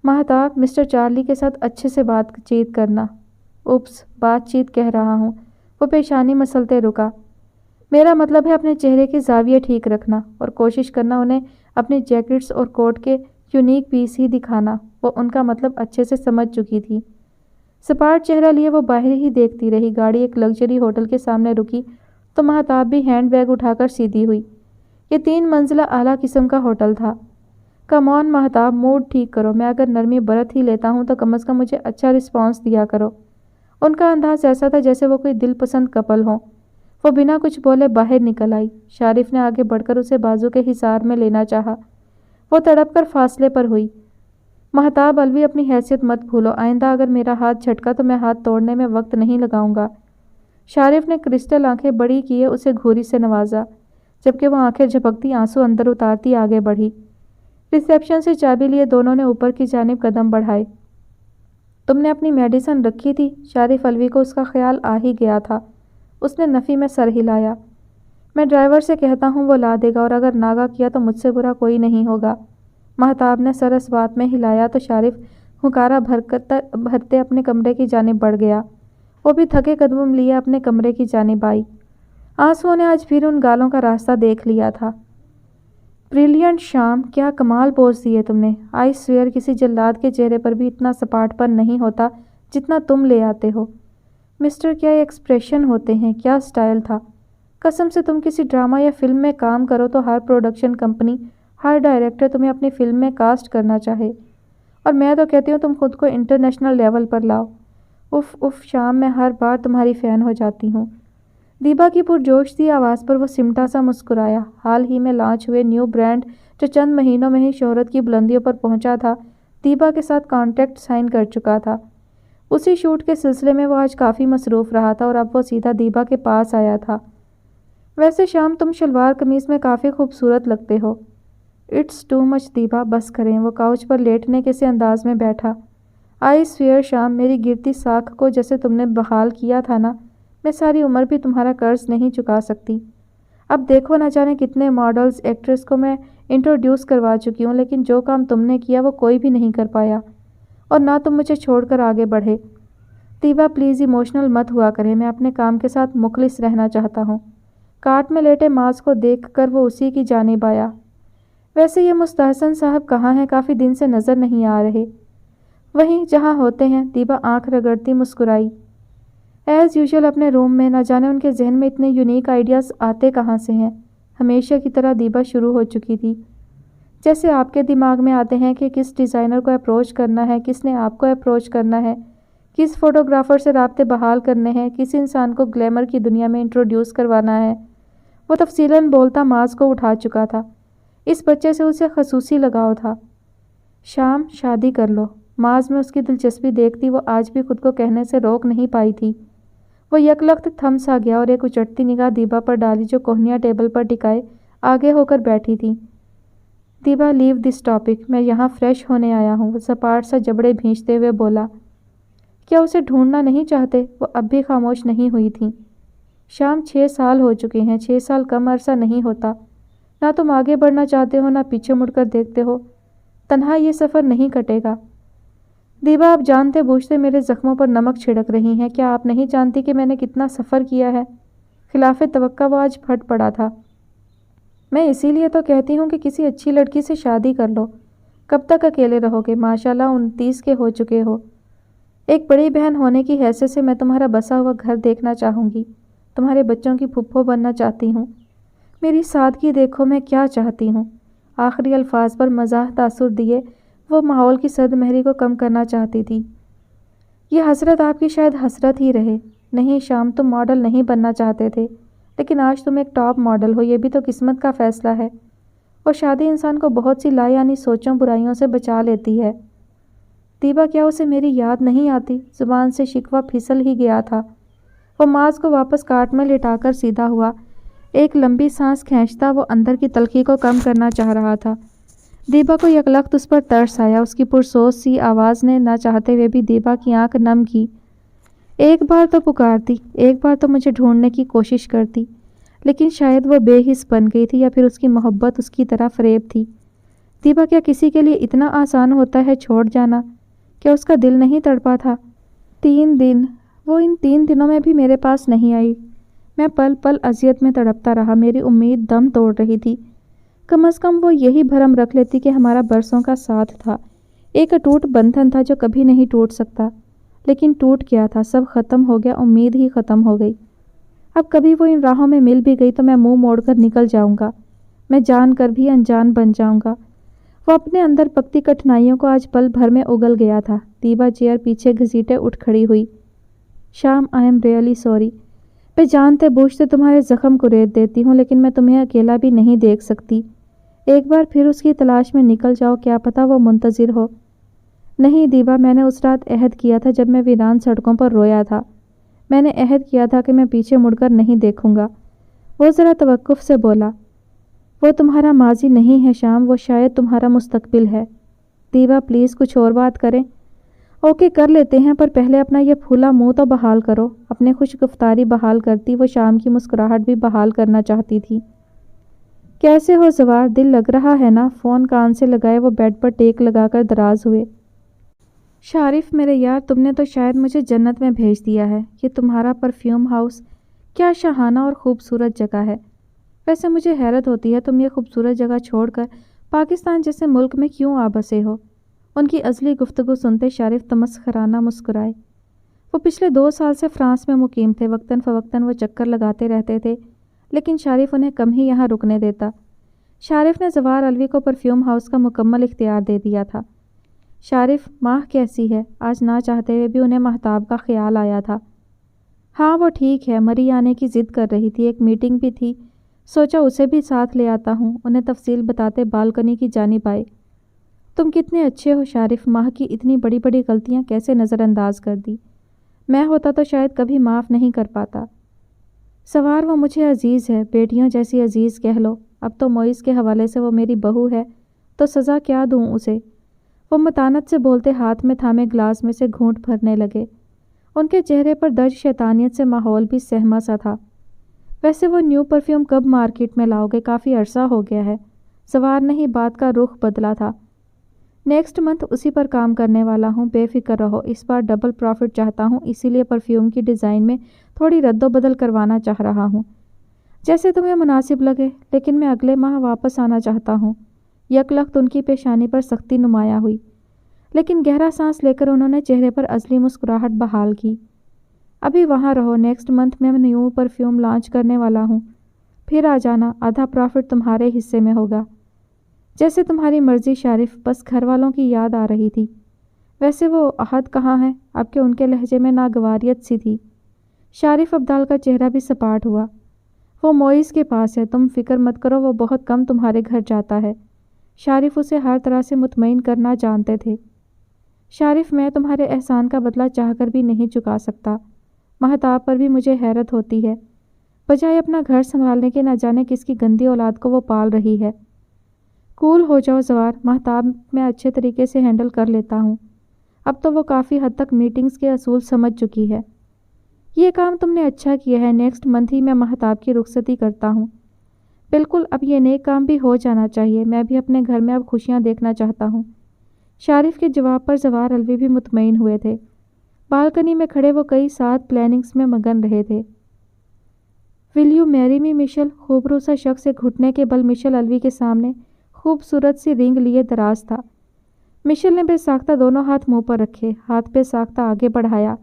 مہتاب، مسٹر چارلی کے ساتھ اچھے سے بات چیت کرنا۔ اوپس، بات چیت کہہ رہا ہوں۔ وہ پیشانی مسلتے رکا۔ میرا مطلب ہے اپنے چہرے کے زاویے ٹھیک رکھنا اور کوشش کرنا انہیں اپنی جیکٹس اور کوٹ کے یونیک پیس ہی دکھانا۔ وہ ان کا مطلب اچھے سے سمجھ چکی تھی۔ سپاٹ چہرہ لیے وہ باہر ہی دیکھتی رہی۔ گاڑی ایک لگژری ہوٹل کے سامنے رکی تو مہتاب بھی ہینڈ بیگ اٹھا کر سیدھی ہوئی۔ یہ 3 منزلہ اعلیٰ قسم کا ہوٹل تھا۔ کم آن مہتاب، موڈ ٹھیک کرو۔ میں اگر نرمی برت ہی لیتا ہوں تو کم از کم مجھے اچھا رسپانس دیا کرو۔ ان کا انداز ایسا تھا جیسے وہ کوئی دل پسند کپل ہوں۔ وہ بنا کچھ بولے باہر نکل آئی۔ شارف نے آگے بڑھ کر اسے بازو کے حصار میں لینا چاہا۔ وہ تڑپ کر فاصلے پر ہوئی۔ مہتاب الوی، اپنی حیثیت مت بھولو۔ آئندہ اگر میرا ہاتھ جھٹکا تو میں ہاتھ توڑنے میں وقت نہیں لگاؤں گا۔ شارف نے کرسٹل آنکھیں بڑی کیے اسے گھوری سے نوازا، جبکہ وہ آنکھیں جھپکتی آنسو اندر اتارتی آگے بڑھی۔ ریسیپشن سے چابی لیے دونوں نے اوپر کی جانب قدم بڑھائے۔ تم نے اپنی میڈیسن رکھی تھی؟ شارف الوی کو اس کا خیال آ ہی گیا تھا۔ اس نے نفی میں سر ہلایا۔ میں ڈرائیور سے کہتا ہوں، وہ لا دے گا، اور اگر ناغہ کیا تو مجھ سے برا کوئی نہیں ہوگا۔ مہتاب نے سر اس بات میں ہلایا تو شارف ہنکارا بھرتے اپنے کمرے کی جانب بڑھ گیا۔ وہ بھی تھکے قدم لیے اپنے کمرے کی جانب آئی۔ آنسوؤں نے آج پھر ان گالوں کا راستہ دیکھ لیا تھا۔ بریلینٹ شام، کیا کمال پوز دیے تم نے۔ آئی سویئر کسی جلاد کے چہرے پر بھی اتنا سپاٹ پن نہیں ہوتا جتنا تم لے آتے ہو۔ مسٹر، کیا ایکسپریشن ہوتے ہیں، کیا سٹائل تھا۔ قسم سے تم کسی ڈرامہ یا فلم میں کام کرو تو ہر پروڈکشن کمپنی، ہر ڈائریکٹر تمہیں اپنی فلم میں کاسٹ کرنا چاہے، اور میں تو کہتی ہوں تم خود کو انٹرنیشنل لیول پر لاؤ۔ اف اف شام، میں ہر بار تمہاری فین ہو جاتی ہوں۔ دیبا کی پرجوش سی آواز پر وہ سمٹا سا مسکرایا۔ حال ہی میں لانچ ہوئے نیو برانڈ، جو چند مہینوں میں ہی شہرت کی بلندیوں پر پہنچا تھا، دیبا کے ساتھ کانٹریکٹ سائن کر چکا تھا۔ اسی شوٹ کے سلسلے میں وہ آج کافی مصروف رہا تھا اور اب وہ سیدھا دیبا کے پاس آیا تھا۔ ویسے شام، تم شلوار قمیص میں کافی خوبصورت لگتے ہو۔ اٹس ٹو مچ دیبا، بس کریں۔ وہ کاؤچ پر لیٹنے کے سے انداز میں بیٹھا۔ آئی سویئر شام، میری گرتی ساکھ کو جیسے تم نے بحال کیا تھا نا، میں ساری عمر بھی تمہارا قرض نہیں چکا سکتی۔ اب دیکھو نہ جانے کتنے ماڈلز ایکٹریس کو میں انٹروڈیوس کروا چکی ہوں، لیکن جو کام تم نے کیا وہ کوئی بھی نہیں کر پایا، اور نہ تم مجھے چھوڑ کر آگے بڑھے۔ دیبا پلیز ایموشنل مت ہوا کرے، میں اپنے کام کے ساتھ مخلص رہنا چاہتا ہوں۔ کاٹ میں لیٹے ماز کو دیکھ کر وہ اسی کی جانب آیا۔ ویسے یہ مستحسن صاحب کہاں ہیں؟ کافی دن سے نظر نہیں آ رہے۔ وہیں جہاں ہوتے ہیں، دیبا آنکھ رگڑتی مسکرائی۔ ایز یوزول اپنے روم میں، نہ جانے ان کے ذہن میں اتنے یونیک آئیڈیاز آتے کہاں سے ہیں۔ ہمیشہ کی طرح دیبا شروع ہو چکی تھی، جیسے آپ کے دماغ میں آتے ہیں کہ کس ڈیزائنر کو اپروچ کرنا ہے، کس نے آپ کو اپروچ کرنا ہے، کس فوٹوگرافر سے رابطے بحال کرنے ہیں، کس انسان کو گلیمر کی دنیا میں انٹروڈیوس کروانا ہے۔ وہ تفصیلاً بولتا ماز کو اٹھا چکا تھا۔ اس بچے سے اسے خصوصی لگاؤ تھا۔ شام، شادی کر لو۔ ماز میں اس کی دلچسپی دیکھتی وہ آج بھی خود کو کہنے سے روک نہیں پائی تھی۔ وہ یکلخت تھم سا گیا اور ایک اچٹتی نگاہ دیبا پر ڈالی جو کوہنیاں ٹیبل پر ٹکائے آگے ہو کر بیٹھی تھی۔ دیبا لیو دس ٹاپک، میں یہاں فریش ہونے آیا ہوں، وہ سپاٹ سا جبڑے بھینچتے ہوئے بولا۔ کیا اسے ڈھونڈنا نہیں چاہتے؟ وہ اب بھی خاموش نہیں ہوئی تھیں۔ شام، 6 سال ہو چکے ہیں، 6 سال کم عرصہ نہیں ہوتا۔ نہ تم آگے بڑھنا چاہتے ہو، نہ پیچھے مڑ کر دیکھتے ہو۔ تنہا یہ سفر نہیں کٹے گا۔ دیبا، آپ جانتے بوجھتے میرے زخموں پر نمک چھڑک رہی ہیں۔ کیا آپ نہیں جانتی کہ میں نے کتنا سفر کیا ہے؟ خلاف توقع وہ آج پھٹ پڑا تھا۔ میں اسی لیے تو کہتی ہوں کہ کسی اچھی لڑکی سے شادی کر لو۔ کب تک اکیلے رہو گے؟ ماشاءاللہ 29 کے ہو چکے ہو۔ ایک بڑی بہن ہونے کی حیثیت سے میں تمہارا بسا ہوا گھر دیکھنا چاہوں گی، تمہارے بچوں کی پھپھو بننا چاہتی ہوں۔ میری سادگی دیکھو، میں کیا چاہتی ہوں۔ آخری الفاظ پر مزاح تاثر دیے وہ ماحول کی سرد مہری کو کم کرنا چاہتی تھی۔ یہ حسرت آپ کی شاید حسرت ہی رہے۔ نہیں شام، تم ماڈل نہیں بننا چاہتے تھے، لیکن آج تم ایک ٹاپ ماڈل ہو، یہ بھی تو قسمت کا فیصلہ ہے۔ اور شادی انسان کو بہت سی لا یعنی سوچوں برائیوں سے بچا لیتی ہے۔ دیبا، کیا اسے میری یاد نہیں آتی؟ زبان سے شکوہ پھسل ہی گیا تھا۔ وہ ماز کو واپس کاٹ میں لٹا کر سیدھا ہوا۔ ایک لمبی سانس کھینچتا وہ اندر کی تلخی کو کم کرنا چاہ رہا تھا۔ دیبا کو یکلخت اس پر ترس آیا۔ اس کی پرسوز سی آواز نے نہ چاہتے ہوئے بھی دیبا کی آنکھ نم کی۔ ایک بار تو پکارتی، ایک بار تو مجھے ڈھونڈنے کی کوشش کرتی، لیکن شاید وہ بے حس بن گئی تھی یا پھر اس کی محبت اس کی طرح فریب تھی۔ دیبا، کیا کسی کے لیے اتنا آسان ہوتا ہے چھوڑ جانا؟ کیا اس کا دل نہیں تڑپا تھا؟ 3 دن، وہ ان 3 دنوں میں بھی میرے پاس نہیں آئی۔ میں پل پل اذیت میں تڑپتا رہا، میری امید دم توڑ رہی تھی۔ کم از کم وہ یہی بھرم رکھ لیتی کہ ہمارا برسوں کا ساتھ تھا، ایک اٹوٹ بندھن تھا جو کبھی نہیں ٹوٹ سکتا۔ لیکن ٹوٹ گیا تھا، سب ختم ہو گیا، امید ہی ختم ہو گئی۔ اب کبھی وہ ان راہوں میں مل بھی گئی تو میں منہ موڑ کر نکل جاؤں گا، میں جان کر بھی انجان بن جاؤں گا۔ وہ اپنے اندر پکتی کٹھنائیوں کو آج پل بھر میں اگل گیا تھا۔ دیبا چیئر پیچھے گھسیٹے اٹھ کھڑی ہوئی۔ شام، آئی ایم ریئلی سوری۔ میں جانتے بوجھتے تمہارے زخم کو ریت دیتی ہوں، لیکن میں تمہیں اکیلا بھی نہیں دیکھ سکتی۔ ایک بار پھر اس کی تلاش میں نکل جاؤ، کیا پتہ وہ منتظر ہو۔ نہیں دیبا، میں نے اس رات عہد کیا تھا جب میں ویران سڑکوں پر رویا تھا۔ میں نے عہد کیا تھا کہ میں پیچھے مڑ کر نہیں دیکھوں گا۔ وہ ذرا توقف سے بولا۔ وہ تمہارا ماضی نہیں ہے شام، وہ شاید تمہارا مستقبل ہے۔ دیبا پلیز کچھ اور بات کریں۔ اوکے کر لیتے ہیں، پر پہلے اپنا یہ پھولا منہ تو بحال کرو۔ اپنے خوش گفتاری بحال کرتی وہ شام کی مسکراہٹ بھی بحال کرنا چاہتی تھی۔ کیسے ہو زوار، دل لگ رہا ہے نا؟ فون کان سے لگائے وہ بیڈ پر ٹیک لگا کر دراز ہوئے۔ شارف میرے یار، تم نے تو شاید مجھے جنت میں بھیج دیا ہے۔ یہ تمہارا پرفیوم ہاؤس کیا شاہانہ اور خوبصورت جگہ ہے۔ ویسے مجھے حیرت ہوتی ہے تم یہ خوبصورت جگہ چھوڑ کر پاکستان جیسے ملک میں کیوں آ بسے ہو۔ ان کی ازلی گفتگو سنتے شارف تمسخرانہ مسکرائے۔ وہ پچھلے 2 سال سے فرانس میں مقیم تھے، وقتاً فوقتاً وہ چکر لگاتے رہتے تھے، لیکن شارف انہیں کم ہی یہاں رکنے دیتا۔ شارف نے زوار الوی کو پرفیوم ہاؤس کا مکمل اختیار دے دیا تھا۔ شارف، ماہ کیسی ہے؟ آج نہ چاہتے ہوئے بھی انہیں مہتاب کا خیال آیا تھا۔ ہاں وہ ٹھیک ہے، مری آنے کی ضد کر رہی تھی، ایک میٹنگ بھی تھی، سوچا اسے بھی ساتھ لے آتا ہوں۔ انہیں تفصیل بتاتے بالکنی کی جانب آئے۔ تم کتنے اچھے ہو شارف، ماہ کی اتنی بڑی بڑی غلطیاں کیسے نظر انداز کر دی۔ میں ہوتا تو شاید کبھی معاف نہیں کر پاتا۔ سوار، وہ مجھے عزیز ہے، بیٹیوں جیسی عزیز کہہ لو۔ اب تو موئز کے حوالے سے وہ میری بہو ہے، تو سزا کیا دوں اسے؟ وہ متانت سے بولتے ہاتھ میں تھامے گلاس میں سے گھونٹ بھرنے لگے۔ ان کے چہرے پر درج شیطانیت سے ماحول بھی سہما سا تھا۔ ویسے وہ نیو پرفیوم کب مارکیٹ میں لاؤ گے؟ کافی عرصہ ہو گیا ہے۔ سوار نے ہی بات کا رخ بدلا تھا۔ نیکسٹ منتھ اسی پر کام کرنے والا ہوں، بے فکر رہو۔ اس بار ڈبل پروفٹ چاہتا ہوں، اسی لیے پرفیوم کی ڈیزائن میں تھوڑی رد و بدل کروانا چاہ رہا ہوں۔ جیسے تمہیں مناسب لگے، لیکن میں اگلے ماہ واپس آنا چاہتا ہوں۔ یک لخت ان کی پیشانی پر سختی نمایاں ہوئی، لیکن گہرا سانس لے کر انہوں نے چہرے پر ازلی مسکراہٹ بحال کی۔ ابھی وہاں رہو، نیکسٹ منتھ میں نیو پرفیوم لانچ کرنے والا ہوں، پھر آ جانا، آدھا پروفٹ تمہارے حصے میں ہوگا۔ جیسے تمہاری مرضی شارف، بس گھر والوں کی یاد آ رہی تھی۔ ویسے وہ احد کہاں ہے؟ اب کہ ان کے لہجے میں ناگواریت سی تھی۔ شارف ابدال کا چہرہ بھی سپاٹ ہوا۔ وہ موئز کے پاس ہے، تم فکر مت کرو، وہ بہت کم تمہارے گھر جاتا ہے۔ شارف اسے ہر طرح سے مطمئن کرنا جانتے تھے۔ شارف، میں تمہارے احسان کا بدلہ چاہ کر بھی نہیں چکا سکتا۔ مہتاب پر بھی مجھے حیرت ہوتی ہے، بجائے اپنا گھر سنبھالنے کے نہ جانے کس کی گندی اولاد کو وہ پال رہی ہے۔ کول ہو جاؤ زوار، مہتاب میں اچھے طریقے سے ہینڈل کر لیتا ہوں۔ اب تو وہ کافی حد تک میٹنگز کے اصول سمجھ چکی ہے۔ یہ کام تم نے اچھا کیا ہے، نیکسٹ منتھ ہی میں مہتاب کی رخصتی کرتا ہوں۔ بالکل، اب یہ نیک کام بھی ہو جانا چاہیے، میں بھی اپنے گھر میں اب خوشیاں دیکھنا چاہتا ہوں۔ شارف کے جواب پر زوار الوی بھی مطمئن ہوئے تھے۔ بالکنی میں کھڑے وہ کئی ساتھ پلاننگز میں مگن رہے تھے۔ ول یو میری می مشل؟ خوبرو سا شخص ایک گھٹنے کے بل مشل الوی کے سامنے خوبصورت سی رنگ لیے دراز تھا۔ مشل نے بے ساختہ دونوں ہاتھ منہ پر رکھے، ہاتھ بے ساختہ آگے بڑھایا۔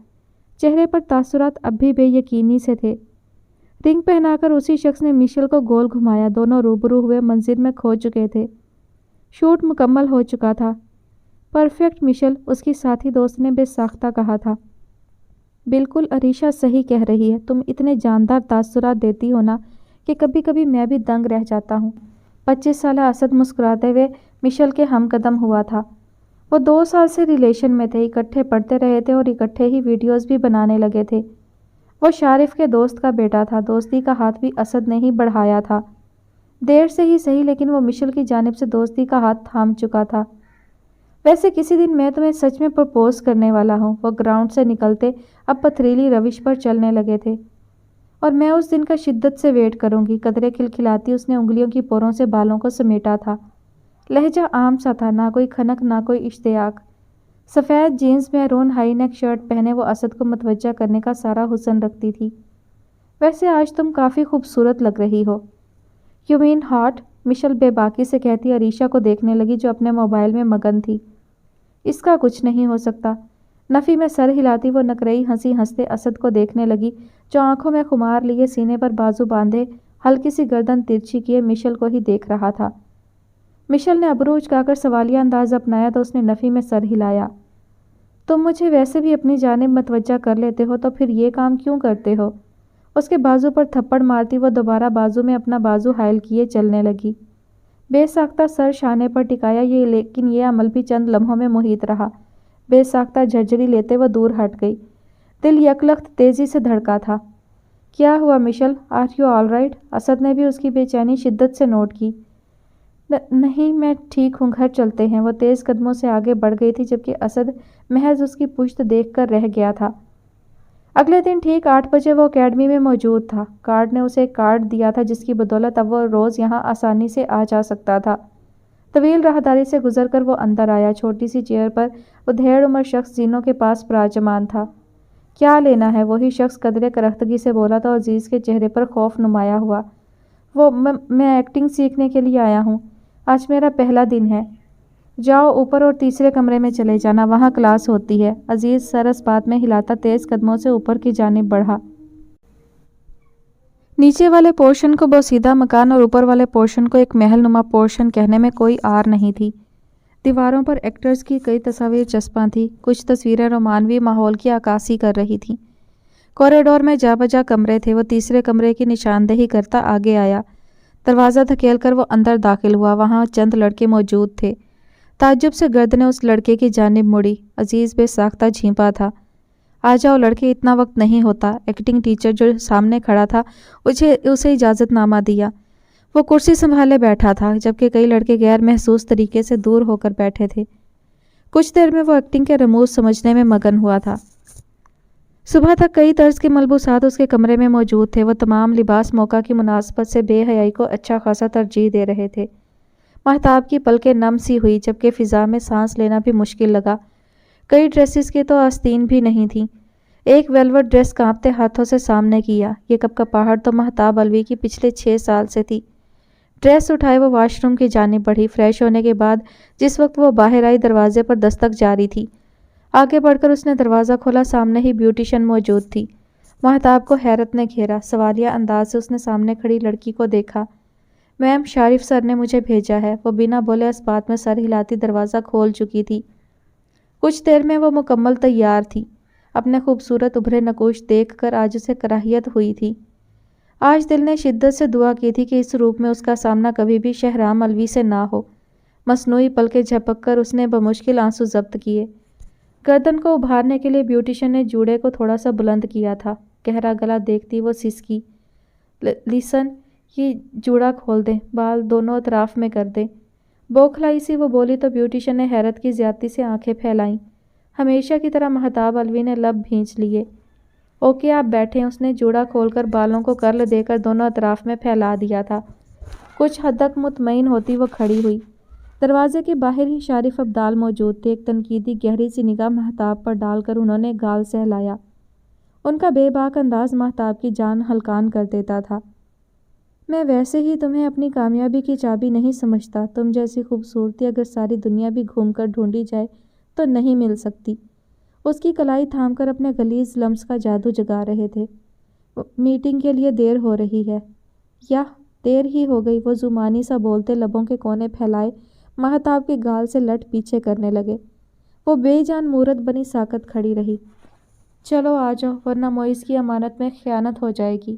چہرے پر تاثرات اب بھی بے یقینی سے تھے۔ رنگ پہنا کر اسی شخص نے مشل کو گول گھمایا، دونوں روبرو ہوئے منظر میں کھو چکے تھے۔ شوٹ مکمل ہو چکا تھا۔ پرفیکٹ مشل، اس کی ساتھی دوست نے بے ساختہ کہا تھا۔ بالکل، عریشہ صحیح کہہ رہی ہے، تم اتنے جاندار تاثرات دیتی ہو نا کہ کبھی کبھی میں بھی دنگ رہ جاتا ہوں۔ 25 سالہ اسد مسکراتے ہوئے مشل کے ہم قدم ہوا تھا۔ وہ 2 سال سے ریلیشن میں تھے، اکٹھے پڑھتے رہے تھے اور اکٹھے ہی ویڈیوز بھی بنانے لگے تھے۔ وہ شارف کے دوست کا بیٹا تھا، دوستی کا ہاتھ بھی اسد نے ہی بڑھایا تھا۔ دیر سے ہی صحیح، لیکن وہ مشل کی جانب سے دوستی کا ہاتھ تھام چکا تھا۔ ویسے کسی دن میں تمہیں سچ میں پرپوز کرنے والا ہوں۔ وہ گراؤنڈ سے نکلتے اب پتھریلی روش پر چلنے لگے تھے۔ اور میں اس دن کا شدت سے ویٹ کروں گی۔ قدرے کھلکھلاتی اس نے انگلیوں کی پوروں سے بالوں کو سمیٹا تھا۔ لہجہ عام سا تھا، نہ کوئی کھنک نہ کوئی اشتیاق۔ سفید جینز میرون ہائی نیک شرٹ پہنے وہ اسد کو متوجہ کرنے کا سارا حسن رکھتی تھی۔ ویسے آج تم کافی خوبصورت لگ رہی ہو۔ You mean hot? مشل بے باکی سے کہتی عریشہ کو دیکھنے لگی جو اپنے موبائل میں مگن تھی۔ اس کا کچھ نہیں ہو سکتا۔ نفی میں سر ہلاتی وہ نکرئی ہنسی ہنستے اسد کو دیکھنے لگی جو آنکھوں میں خمار لیے سینے پر بازو باندھے ہلکی سی گردن ترچھی کیے مشل کو ہی دیکھ رہا تھا۔ مشل نے ابرو اچکا کر سوالیہ انداز اپنایا تو اس نے نفی میں سر ہلایا۔ تم مجھے ویسے بھی اپنی جانب متوجہ کر لیتے ہو تو پھر یہ کام کیوں کرتے ہو؟ اس کے بازو پر تھپڑ مارتی وہ دوبارہ بازو میں اپنا بازو حائل کیے چلنے لگی۔ بے ساختہ سر شانے پر ٹکایا، لیکن یہ عمل بھی چند لمحوں میں محیط رہا۔ بے ساختہ جھرجھری لیتے وہ دور ہٹ گئی۔ دل یک لخت تیزی سے دھڑکا تھا۔ کیا ہوا Mishal? Are you all right? Asad نے بھی اس کی بے چینی شدت سے نوٹ کی۔ نہیں، میں ٹھیک ہوں، گھر چلتے ہیں۔ وہ تیز قدموں سے آگے بڑھ گئی تھی جبکہ اسد محض اس کی پشت دیکھ کر رہ گیا تھا۔ اگلے دن ٹھیک 8 بجے وہ اکیڈمی میں موجود تھا۔ گارڈ نے اسے ایک کارڈ دیا تھا جس کی بدولت اب وہ روز یہاں آسانی سے آ جا سکتا تھا۔ طویل راہداری سے گزر کر وہ اندر آیا۔ چھوٹی سی چیئر پر ادھیڑ عمر شخص زینوں کے پاس براجمان تھا۔ کیا لینا ہے؟ وہی شخص قدرے کرختگی سے بولا تھا اور عزیز کے چہرے پر خوف نمایاں ہوا۔ میں ایکٹنگ سیکھنے کے لیے آیا ہوں، آج میرا پہلا دن ہے۔ جاؤ اوپر اور تیسرے کمرے میں چلے جانا، وہاں کلاس ہوتی ہے۔ عزیز سر اس بات میں ہلاتا تیز قدموں سے اوپر کی جانب بڑھا۔ نیچے والے پورشن کو بوسیدہ مکان اور اوپر والے پورشن کو ایک محل نما پورشن کہنے میں کوئی آر نہیں تھی۔ دیواروں پر ایکٹرز کی کئی تصاویر چسپاں تھیں، کچھ تصویریں رومانوی ماحول کی عکاسی کر رہی تھیں۔ کوریڈور میں جا بجا کمرے تھے۔ وہ تیسرے کمرے کی نشاندہی کرتا آگے آیا۔ دروازہ دھکیل کر وہ اندر داخل ہوا۔ وہاں چند لڑکے موجود تھے۔ تعجب سے گردنیں اس لڑکے کی جانب مڑی۔ عزیز بے ساختہ جھینپا تھا۔ آ جاؤ لڑکے، اتنا وقت نہیں ہوتا۔ ایکٹنگ ٹیچر جو سامنے کھڑا تھا اسے اجازت نامہ دیا۔ وہ کرسی سنبھالے بیٹھا تھا جبکہ کئی لڑکے غیر محسوس طریقے سے دور ہو کر بیٹھے تھے۔ کچھ دیر میں وہ ایکٹنگ کے رموز سمجھنے میں مگن ہوا تھا۔ صبح تک کئی طرز کے ملبوسات اس کے کمرے میں موجود تھے۔ وہ تمام لباس موقع کی مناسبت سے بے حیائی کو اچھا خاصا ترجیح دے رہے تھے۔ مہتاب کی پلکیں نم سی ہوئی جبکہ فضا میں سانس لینا بھی مشکل لگا۔ کئی ڈریسز کی تو آستین بھی نہیں تھیں۔ ایک ویلوٹ ڈریس کانپتے ہاتھوں سے سامنے کیا۔ یہ کپکپاہٹ تو مہتاب الوی کی پچھلے 6 سال سے تھی۔ ڈریس اٹھائے وہ واش روم کی جانب بڑھی۔ فریش ہونے کے بعد جس وقت وہ باہر آئی دروازے پر دستک جاری تھی۔ آگے بڑھ کر اس نے دروازہ کھولا، سامنے ہی بیوٹیشن موجود تھی۔ مہتاب کو حیرت نے گھیرا۔ سوالیہ انداز سے اس نے سامنے کھڑی لڑکی کو دیکھا۔ میم، شارف سر نے مجھے بھیجا ہے۔ وہ بنا بولے اس بات میں سر ہلاتی دروازہ کھول چکی تھی۔ کچھ دیر میں وہ مکمل تیار تھی۔ اپنے خوبصورت ابھرے نقوش دیکھ کر آج اسے کراہیت ہوئی تھی۔ آج دل نے شدت سے دعا کی تھی کہ اس روپ میں اس کا سامنا کبھی بھی شہرام الوی سے نہ ہو۔ مصنوعی پلکیں جھپک کر اس نے بمشکل آنسو ضبط کیے۔ گردن کو ابھارنے کے لیے بیوٹیشن نے جوڑے کو تھوڑا سا بلند کیا تھا۔ گہرا گلا دیکھتی وہ سسکی، لیسن، یہ جوڑا کھول دیں، بال دونوں اطراف میں کر دیں۔ بوکھلائی سی وہ بولی تو بیوٹیشن نے حیرت کی زیادتی سے آنکھیں پھیلائیں۔ ہمیشہ کی طرح مہتاب الوی نے لب بھینچ لیے۔ اوکے، آپ بیٹھیں۔ اس نے جوڑا کھول کر بالوں کو کرل دے کر دونوں اطراف میں پھیلا دیا تھا۔ کچھ حد تک مطمئن ہوتی وہ کھڑی ہوئی۔ دروازے کے باہر ہی شارف ابدال موجود تھے۔ ایک تنقیدی گہری سی نگاہ مہتاب پر ڈال کر انہوں نے گال سہلایا۔ ان کا بے باک انداز مہتاب کی جان ہلکان کر دیتا تھا۔ میں ویسے ہی تمہیں اپنی کامیابی کی چابی نہیں سمجھتا۔ تم جیسی خوبصورتی اگر ساری دنیا بھی گھوم کر ڈھونڈی جائے تو نہیں مل سکتی۔ اس کی کلائی تھام کر اپنے غلیظ لمس کا جادو جگا رہے تھے۔ میٹنگ کے لیے دیر ہو رہی ہے۔ یا دیر ہی ہو گئی، وہ زمانی سا بولتے لبوں کے کونے پھیلائے مہتاب کے گال سے لٹ پیچھے کرنے لگے۔ وہ بے جان مورت بنی ساکت کھڑی رہی۔ چلو آ جاؤ، ورنہ معیز کی امانت میں خیانت ہو جائے گی۔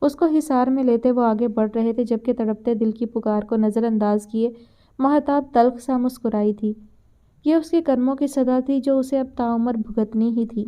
اس کو حصار میں لیتے وہ آگے بڑھ رہے تھے جبکہ تڑپتے دل کی پکار کو نظر انداز کیے مہتاب تلخ سا مسکرائی تھی۔ یہ اس کے کرموں کی سزا تھی جو اسے اب تاعمر بھگتنی ہی تھی۔